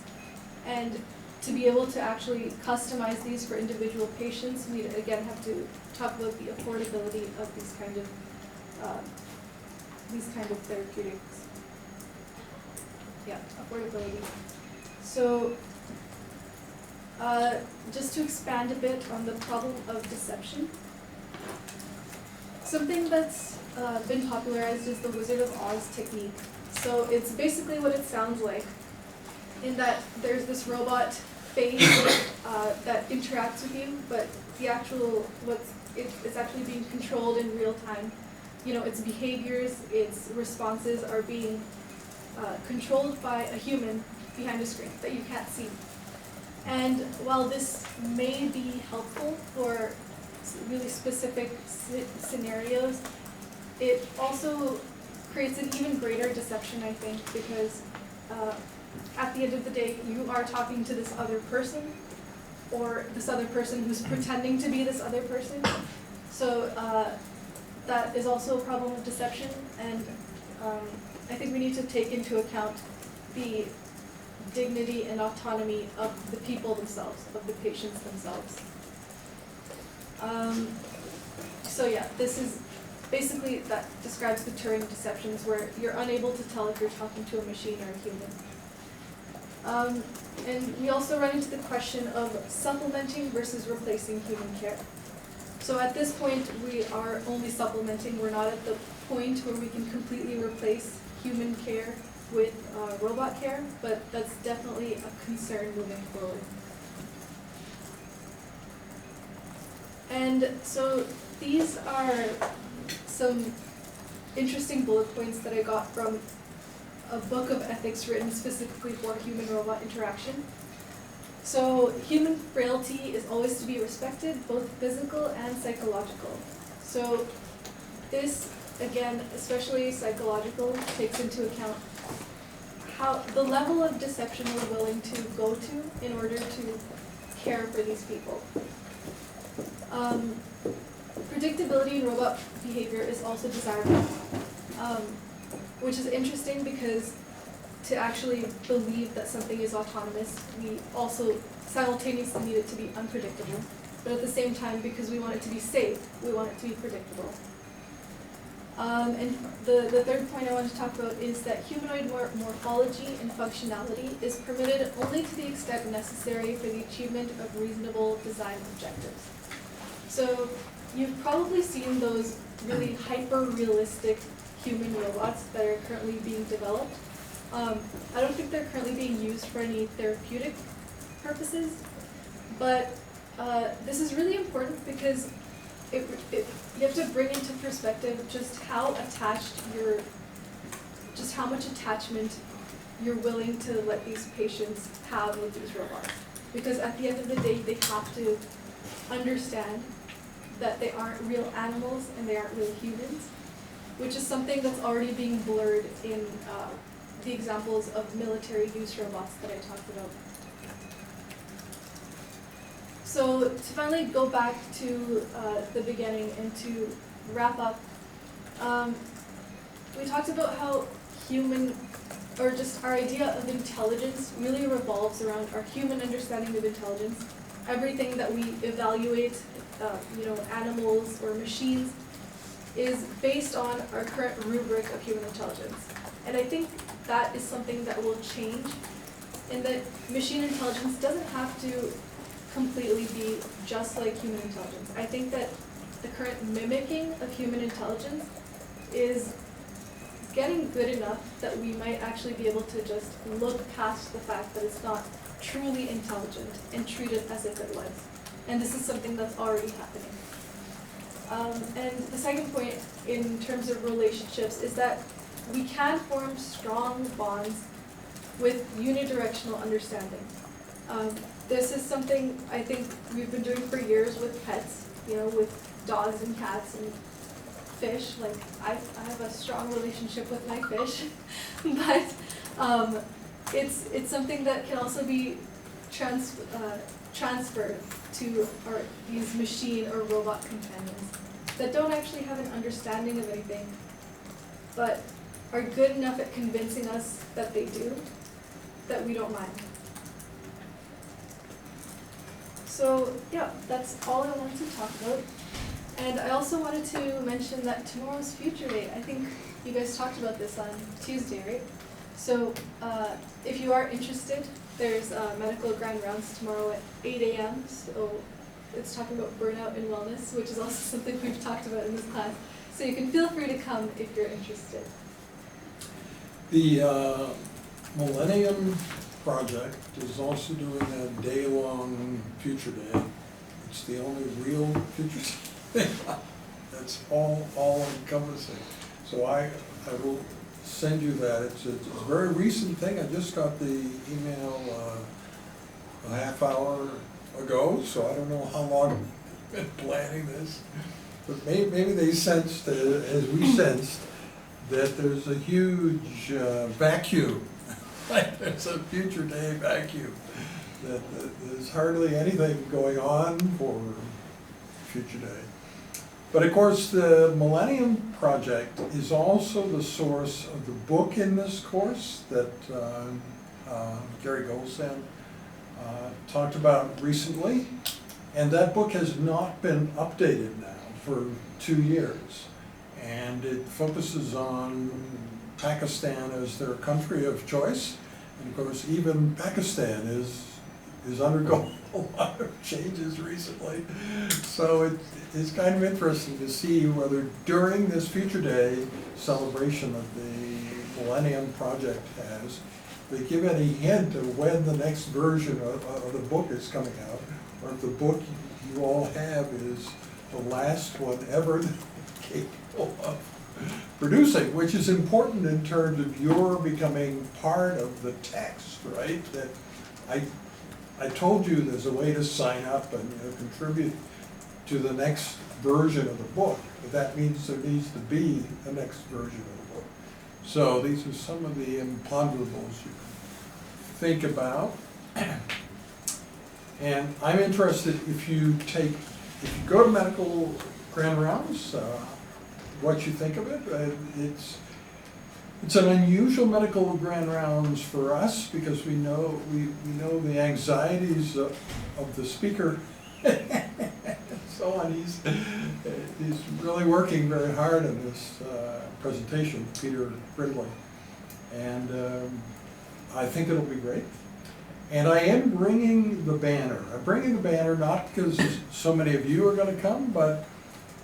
And to be able to actually customize these for individual patients, we again have to talk about the affordability of these kind of therapeutics. Yeah, affordability. So just to expand a bit on the problem of deception, something that's been popularized is the Wizard of Oz technique. So it's basically what it sounds like, in that there's this robot face that interacts with you, but the actual it's actually being controlled in real time. Its behaviors, its responses are being controlled by a human behind a screen that you can't see. And while this may be helpful for really specific scenarios, it also creates an even greater deception, I think, because at the end of the day, you are talking to this other person, or this other person who's pretending to be this other person. So that is also a problem of deception, and I think we need to take into account the dignity and autonomy of the people themselves, of the patients themselves. So yeah, this is basically, that describes the Turing deceptions, where you're unable to tell if you're talking to a machine or a human. And we also run into the question of supplementing versus replacing human care. So at this point, we are only supplementing. We're not at the point where we can completely replace human care with robot care, but that's definitely a concern moving forward. And so these are some interesting bullet points that I got from a book of ethics written specifically for human-robot interaction. So human frailty is always to be respected, both physical and psychological. So this, again, especially psychological, takes into account how the level of deception we're willing to go to in order to care for these people. Predictability in robot behavior is also desirable, which is interesting because to actually believe that something is autonomous, we also simultaneously need it to be unpredictable. But at the same time, because we want it to be safe, we want it to be predictable. And the third point I want to talk about is that humanoid morphology and functionality is permitted only to the extent necessary for the achievement of reasonable design objectives. So you've probably seen those really hyper-realistic human robots that are currently being developed. I don't think they're currently being used for any therapeutic purposes, but this is really important because you have to bring into perspective just how much attachment you're willing to let these patients have with these robots. Because at the end of the day, they have to understand that they aren't real animals and they aren't real humans, which is something that's already being blurred in the examples of military use robots that I talked about. So to finally go back to the beginning and to wrap up, we talked about how our idea of intelligence really revolves around our human understanding of intelligence. Everything that we evaluate, animals or machines, is based on our current rubric of human intelligence. And I think that is something that will change, in that machine intelligence doesn't have to completely be just like human intelligence. I think that the current mimicking of human intelligence is getting good enough that we might actually be able to just look past the fact that it's not truly intelligent and treat it as if it was. And this is something that's already happening. And the second point in terms of relationships is that we can form strong bonds with unidirectional understanding. This is something I think we've been doing for years with pets, you know, with dogs and cats and fish. Like I have a strong relationship with my fish, but it's something that can also be transferred to these machine or robot companions that don't actually have an understanding of anything, but are good enough at convincing us that they do, that we don't mind. So yeah, that's all I wanted to talk about. And I also wanted to mention that tomorrow's Future Day. I think you guys talked about this on Tuesday, right? So if you are interested, there's medical grand rounds tomorrow at 8 a.m. So it's talking about burnout and wellness, which is also something we've talked about in this class. So you can feel free to come if you're interested. The Millennium Project is also doing a day-long Future Day. It's the only real Future Day that's all encompassing. So I will send you that. It's a very recent thing. I just got the email a half hour ago, so I don't know how long I've been planning this. But maybe they sensed, as we sensed, that there's a huge vacuum. There's a Future Day vacuum. That there's hardly anything going on for Future Day. But of course, the Millennium Project is also the source of the book in this course that Gary Goldsand talked about recently. And that book has not been updated now for 2 years. And it focuses on Pakistan as their country of choice. And of course, even Pakistan is undergoing a lot of changes recently. So it's kind of interesting to see whether during this Future Day celebration that the Millennium Project has, they give any hint of when the next version of the book is coming out, or if the book you all have is the last one ever capable of producing, which is important in terms of your becoming part of the text, right? That I told you there's a way to sign up and contribute to the next version of the book, but that means there needs to be a next version of the book. So these are some of the imponderables you can think about. And I'm interested if you go to medical grand rounds, what you think of it. It's an unusual medical grand rounds for us because we know the anxieties of the speaker and so on. He's really working very hard on this presentation, Peter Brindley, and I think it'll be great. And I am bringing the banner. I'm bringing the banner not because so many of you are going to come, but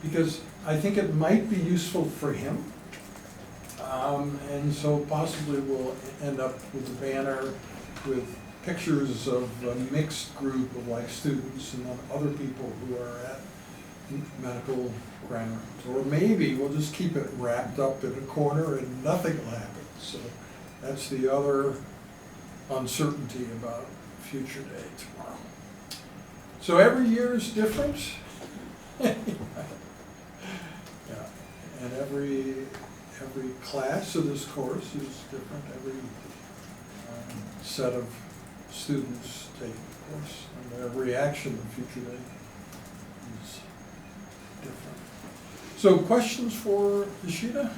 because I think it might be useful for him. And so possibly we'll end up with a banner with pictures of a mixed group of like students and then other people who are at medical grand rounds. Or maybe we'll just keep it wrapped up in a corner and nothing will happen. So that's the other uncertainty about Future Day tomorrow. So every year is different. Yeah. And every class of this course is different. Every set of students take the course, and their reaction to Future Day is different. So questions for Ishita?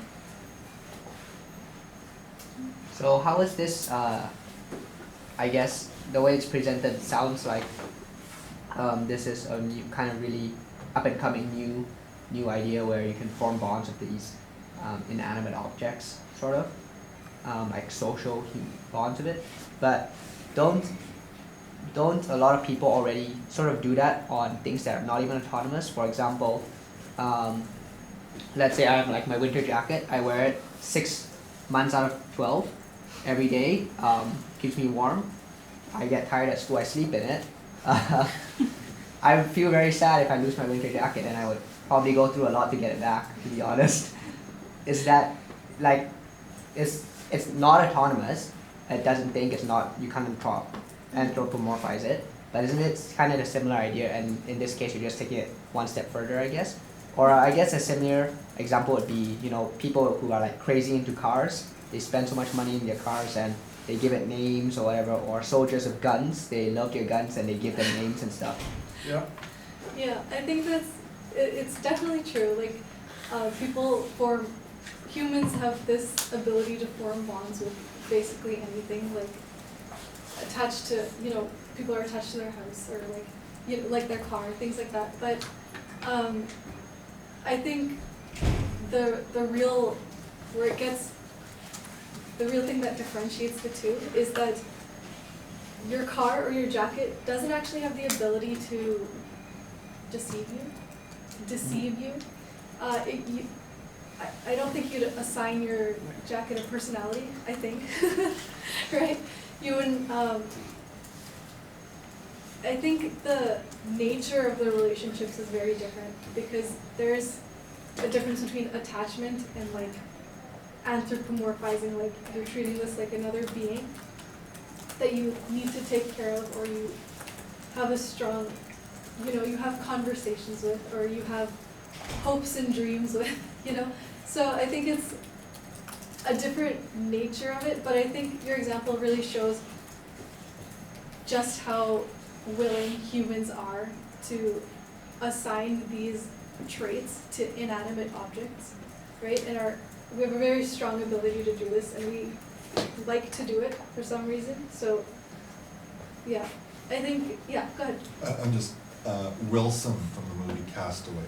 So how is this, I guess the way it's presented sounds like this is a new, kind of really up and coming new idea where you can form bonds with these inanimate objects, sort of, like social bonds of it. But don't a lot of people already sort of do that on things that are not even autonomous? For example, let's say I have like my winter jacket, I wear it 6 months out of 12 every day, keeps me warm. I get tired at school, I sleep in it. I feel very sad if I lose my winter jacket, and I would probably go through a lot to get it back, to be honest. Is that, like, it's not autonomous, it doesn't think, it's not, you can't anthropomorphize it, but isn't it kind of a similar idea, and in this case you're just taking it one step further, I guess? Or I guess a similar example would be, you know, people who are like crazy into cars, they spend so much money in their cars and they give it names or whatever, or soldiers of guns, they love their guns and they give them names and stuff. Yeah. Yeah, I think it's definitely true. Like, humans have this ability to form bonds with basically anything, like attached to, you know, people are attached to their house or like, you know, like their car, things like that. But I think the real thing that differentiates the two is that your car or your jacket doesn't actually have the ability to deceive you. I don't think you'd assign your jacket a personality, I think, right? You wouldn't, I think the nature of the relationships is very different because there's a difference between attachment and like anthropomorphizing, like you're treating this like another being that you need to take care of, or you have a strong, you know, you have conversations with, or you have hopes and dreams with, you know? So I think it's a different nature of it, but I think your example really shows just how willing humans are to assign these traits to inanimate objects, right? And we have a very strong ability to do this, and we like to do it for some reason. So, yeah, I think, yeah, go ahead. I'm just, Wilson from the movie Castaway,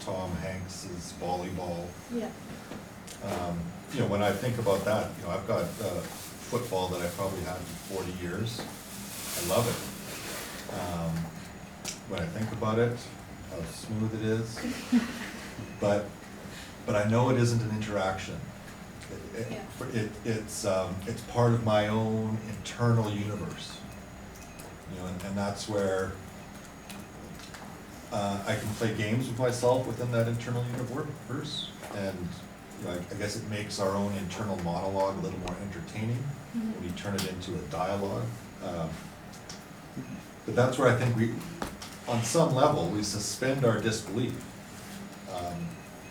Tom Hanks's volleyball. Yeah. You know, when I think about that, you know, I've got football that I probably had for 40 years. I love it. When I think about it, how smooth it is. But I know it isn't an interaction. It's part of my own internal universe. You know, and that's where I can play games with myself within that internal universe, and you know, I guess it makes our own internal monologue a little more entertaining when we turn it into a dialogue. But that's where I think on some level, we suspend our disbelief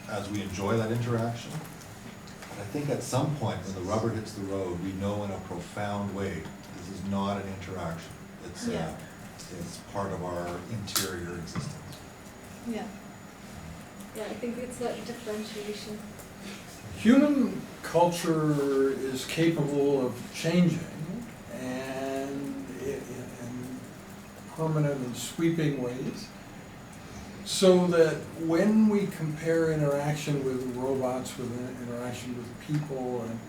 as we enjoy that interaction. But I think at some point, when the rubber hits the road, we know in a profound way this is not an interaction. It's part of our interior existence. Yeah. Yeah, I think it's that differentiation. Human culture is capable of changing and in permanent and sweeping ways, so that when we compare interaction with robots with interaction with people and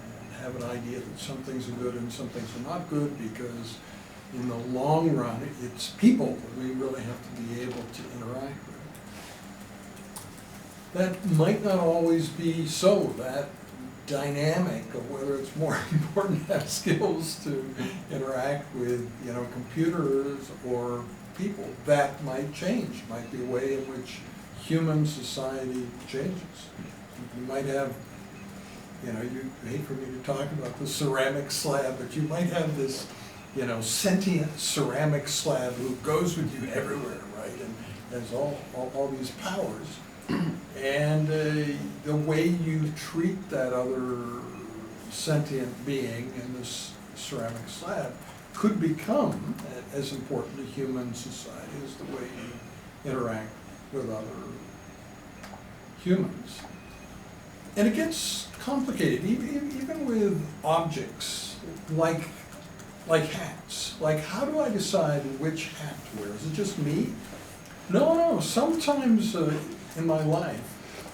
have an idea that some things are good and some things are not good, because in the long run it's people that we really have to be able to interact with. That might not always be so. That dynamic of whether it's more important to have skills to interact with, you know, computers or people, that might change, might be a way in which human society changes. You might have, you know, you hate for me to talk about the ceramic slab, but you might have this, you know, sentient ceramic slab who goes with you everywhere, right? And has all these powers. And the way you treat that other sentient being in this ceramic slab could become as important to human society as the way you interact with other humans. And it gets complicated, even with objects like hats. Like, how do I decide which hat to wear? Is it just me? No, sometimes in my life,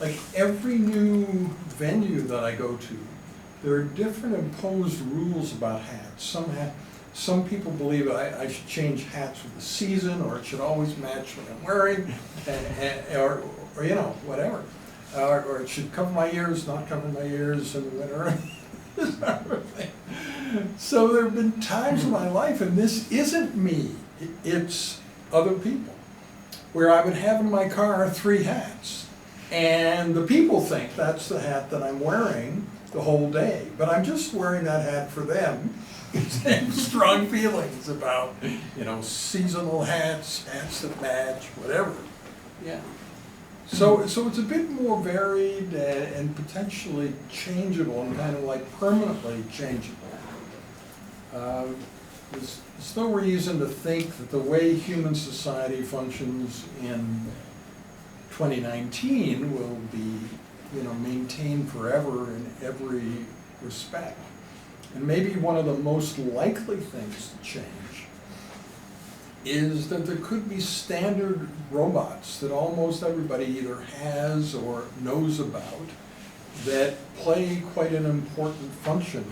like every new venue that I go to, there are different imposed rules about hats. Some people believe I should change hats with the season, or it should always match what I'm wearing, or you know, whatever. Or it should cover my ears, not cover my ears in the winter. this sort of thing. So there have been times in my life, and this isn't me, it's other people, where I would have in my car 3 hats. And the people think that's the hat that I'm wearing the whole day, but I'm just wearing that hat for them. They have strong feelings about, seasonal hats, hats that match, whatever. Yeah. So it's a bit more varied and potentially changeable and kind of like permanently changeable. There's no reason to think that the way human society functions in 2019 will be, maintained forever in every respect. And maybe one of the most likely things to change is that there could be standard robots that almost everybody either has or knows about that play quite an important function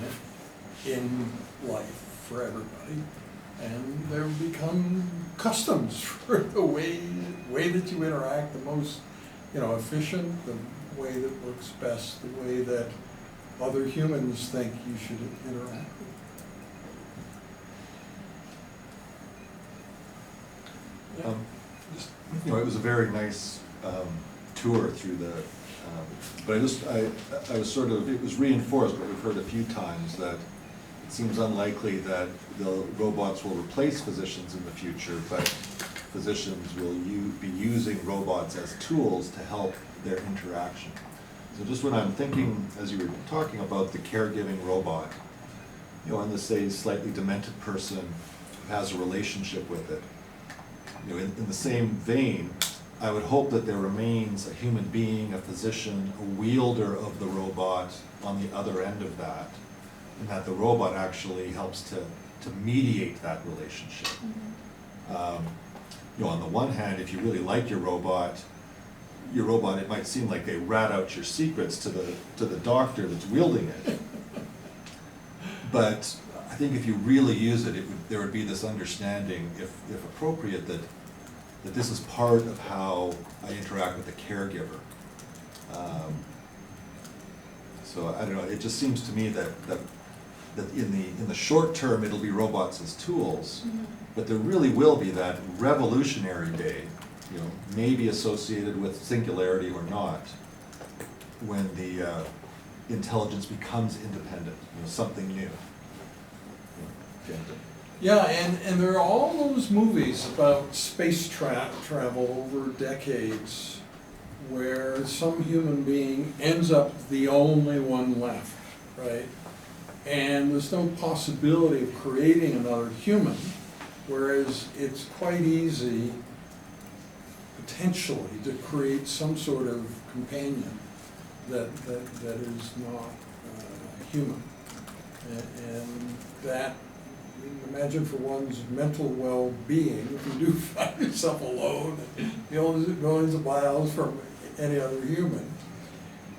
in life for everybody. And they become customs for the way that you interact, the most, efficient, the way that works best, the way that other humans think you should interact with. It was a very nice tour through the, but I was sort of, it was reinforced what we've heard a few times, that it seems unlikely that the robots will replace physicians in the future, but physicians will be using robots as tools to help their interaction. So just when I'm thinking, as you were talking about the caregiving robot, and the, say, slightly demented person who has a relationship with it, in the same vein, I would hope that there remains a human being, a physician, a wielder of the robot on the other end of that, and that the robot actually helps to mediate that relationship. On the one hand, if you really like your robot, it might seem like they rat out your secrets to the doctor that's wielding it. But I think if you really use it, there would be this understanding, if appropriate, that this is part of how I interact with the caregiver. So I don't know. It just seems to me that in the short term it'll be robots as tools, but there really will be that revolutionary day, maybe associated with singularity or not, when the intelligence becomes independent, something new. Yeah, and there are all those movies about space travel over decades where some human being ends up the only one left, right? And there's no possibility of creating another human, whereas it's quite easy, potentially, to create some sort of companion that is not human. And that, imagine for one's mental well-being, if you do find yourself alone, millions of miles from any other human,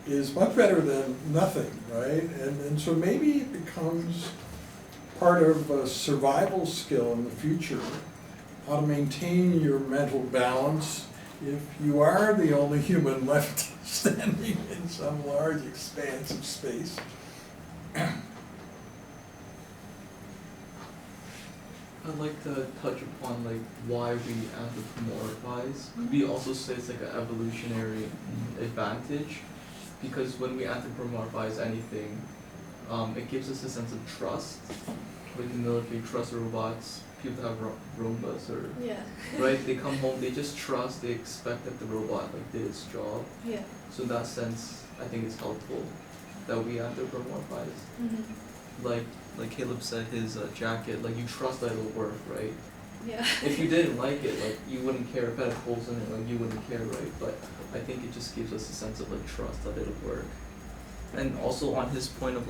is much better than nothing, right? And so maybe it becomes part of a survival skill in the future, how to maintain your mental balance if you are the only human left standing in some large expanse of space. I'd like to touch upon why we anthropomorphize. We also say it's an evolutionary advantage, because when we anthropomorphize anything, it gives us a sense of trust. Like the military trusts robots, people that have Roombas or right, they come home, they just trust, they expect that the robot did its job. Yeah. So in that sense, I think it's helpful that we anthropomorphize. Like Caleb said, his jacket, you trust that it'll work, right? Yeah. If you didn't like it, you wouldn't care. If it had holes in it, you wouldn't care, right? But I think it just gives us a sense of trust that it'll work. And also on his point of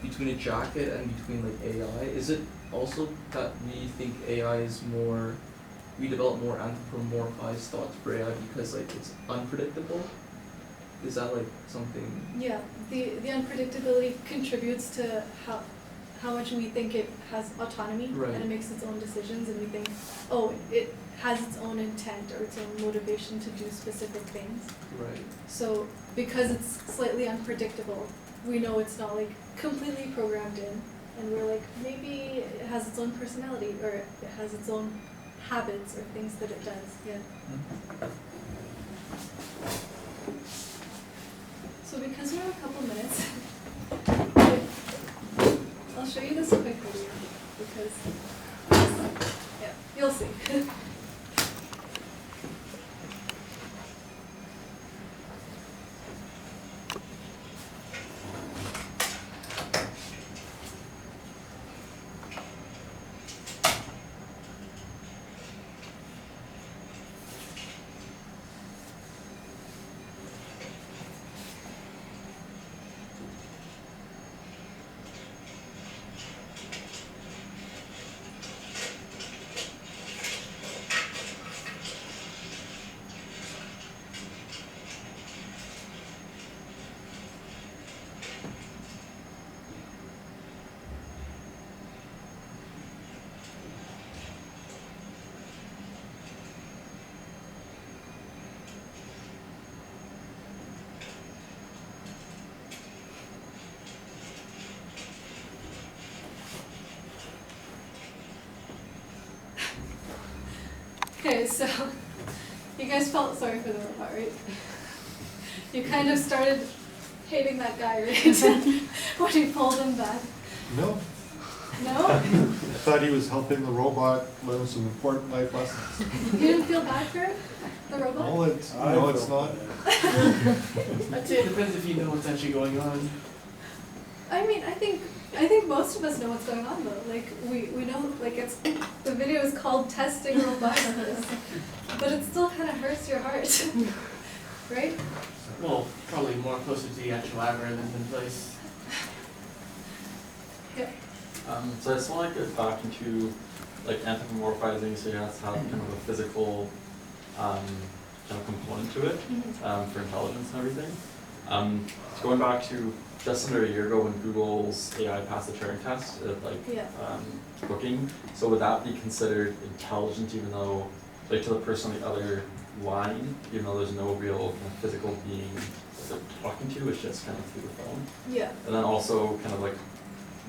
between a jacket and between AI, is it also that we think AI is more, we develop more anthropomorphized thoughts for AI because it's unpredictable? Is that something? Yeah, the unpredictability contributes to how much we think it has autonomy, right, and it makes its own decisions, and we think, oh, it has its own intent or its own motivation to do specific things. Right. So because it's slightly unpredictable, we know it's not like completely programmed in, and we're like, maybe it has its own personality, or it has its own habits or things that it does, yeah. So because we have a couple minutes, I'll show you this quick video, because, yeah, you'll see. Okay, so you guys felt sorry for the robot, right? You kind of started hating that guy, right? When he pulled him back. No, No? I thought he was helping the robot learn some important life lessons. You didn't feel bad for it? The robot? Well, it's, no, it's not. I'd say it depends if you know what's actually going on. I mean, I think most of us know what's going on though. Like we know, like it's, the video is called Testing Robustness, but it still kind of hurts your heart, right? Well, probably more closer to the actual algorithms in place. Yeah. So I just want to get back into like anthropomorphizing, so you have to have kind of a physical kind of component to it for intelligence and everything. So going back to just under a year ago when Google's AI passed the Turing test of like booking, so would that be considered intelligent even though, like to the person on the other line, even though there's no real kind of physical being that they're talking to, it's just kind of through the phone? Yeah. And then also kind of like,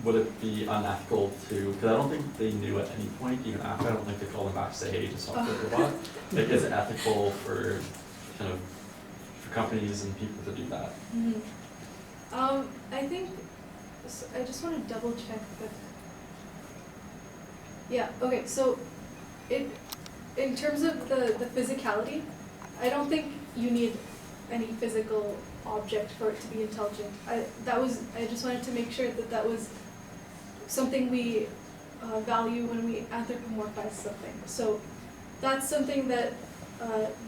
would it be unethical to, because I don't think they knew at any point, even after, I don't think they called them back to say, hey, just talk to the robot. Like, is it ethical for kind of, for companies and people to do that? I think, so I just want to double check that. Yeah, okay, so in terms of the physicality, I don't think you need any physical object for it to be intelligent. I just wanted to make sure that that was something we value when we anthropomorphize something. So that's something that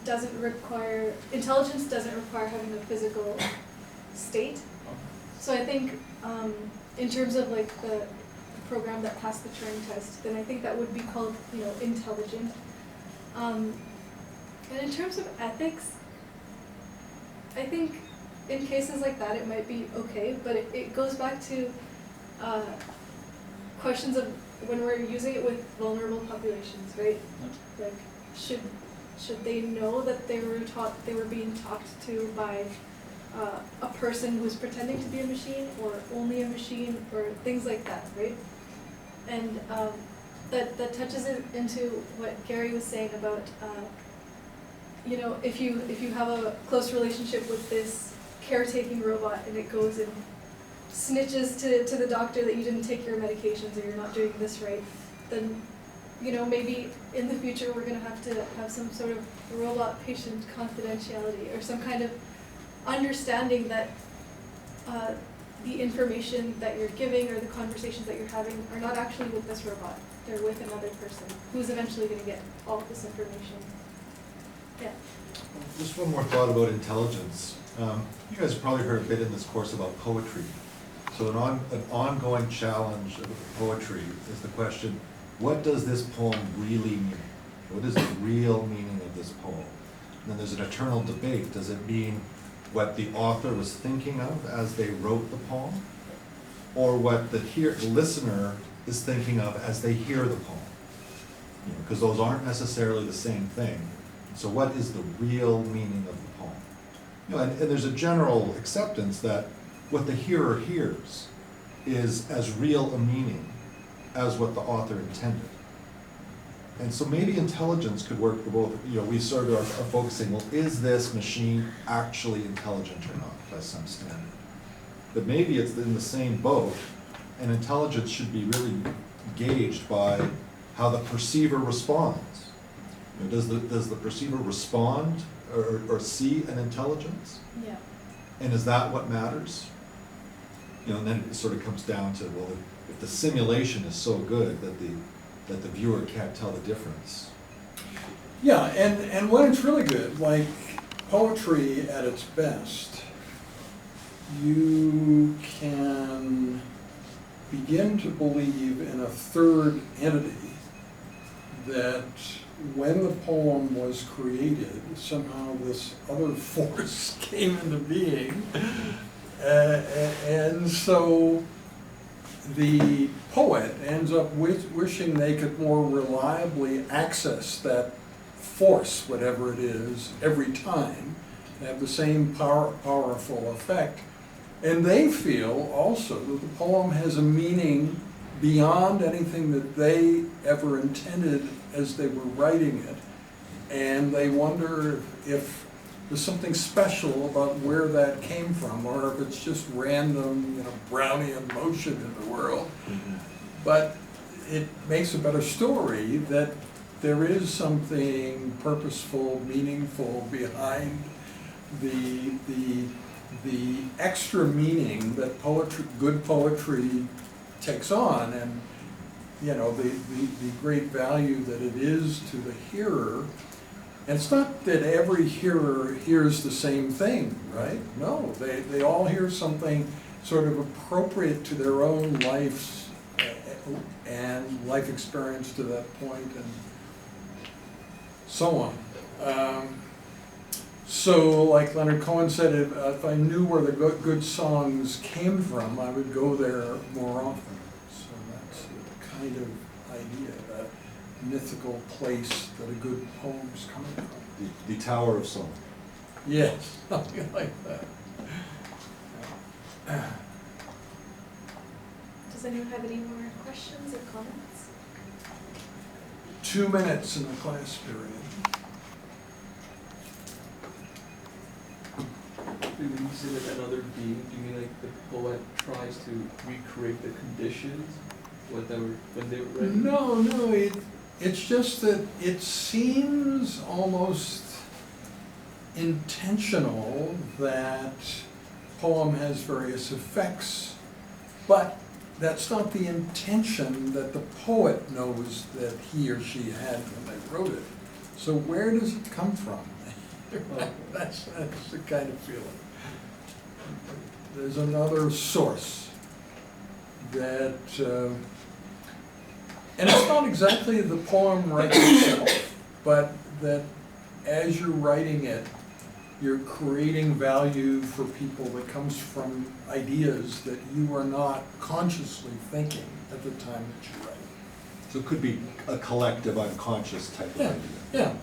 doesn't require, intelligence doesn't require having a physical state. So I think in terms of like the program that passed the Turing test, then I think that would be called, you know, intelligent. And in terms of ethics, I think in cases like that it might be okay, but it goes back to questions of when we're using it with vulnerable populations, right? Like, should they know that they were being talked to by a person who's pretending to be a machine, or only a machine, or things like that, right? And that touches it into what Gary was saying about, you know, if you have a close relationship with this caretaking robot and it goes and snitches to the doctor that you didn't take your medications or you're not doing this right, then, you know, maybe in the future we're going to have some sort of robot-patient confidentiality or some kind of understanding that the information that you're giving or the conversations that you're having are not actually with this robot. They're with another person who's eventually going to get all of this information. Yeah. Just one more thought about intelligence. You guys have probably heard a bit in this course about poetry. So an ongoing challenge of poetry is the question, what does this poem really mean? What is the real meaning of this poem? And then there's an eternal debate. Does it mean what the author was thinking of as they wrote the poem, or what the listener is thinking of as they hear the poem? Because those aren't necessarily the same thing. So what is the real meaning of the poem? And there's a general acceptance that what the hearer hears is as real a meaning as what the author intended. And so maybe intelligence could work for both. You know, we sort of are focusing, well, is this machine actually intelligent or not by some standard? But maybe it's in the same boat, and intelligence should be really gauged by how the perceiver responds. You know, does the perceiver respond or see an intelligence? Yeah. And is that what matters? You know, and then it sort of comes down to, well, if the simulation is so good that the viewer can't tell the difference. Yeah, and when it's really good, like poetry at its best, you can begin to believe in a third entity that when the poem was created, somehow this other force came into being. And so the poet ends up wishing they could more reliably access that force, whatever it is, every time, have the same powerful effect. And they feel also that the poem has a meaning beyond anything that they ever intended as they were writing it. And they wonder if there's something special about where that came from, or if it's just random, you know, Brownian motion in the world. But it makes a better story that there is something purposeful, meaningful behind the extra meaning that poetry, good poetry, takes on, and you know the great value that it is to the hearer. And it's not that every hearer hears the same thing, right? No, they all hear something sort of appropriate to their own lives and life experience to that point, and so on. So, like Leonard Cohen said, if I knew where the good songs came from, I would go there more often. So that's the kind of idea, that mythical place that a good poem's coming from. The Tower of Song. Yes, something like that. Does anyone have any more questions or comments? 2 minutes in the class period. When you say that another being, do you mean like the poet tries to recreate the conditions when they were writing? No, it's just that it seems almost intentional that poem has various effects, but that's not the intention that the poet knows that he or she had when they wrote it. So where does it come from? That's the kind of feeling. There's another source that, and it's not exactly the poem writing itself, but that as you're writing it, you're creating value for people that comes from ideas that you are not consciously thinking at the time that you write. So it could be a collective unconscious type of idea. Yeah,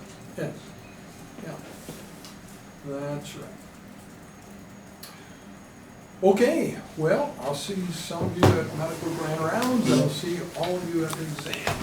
that's right. Okay, well, I'll see some of you at medical grand rounds, and I'll see all of you at the exam.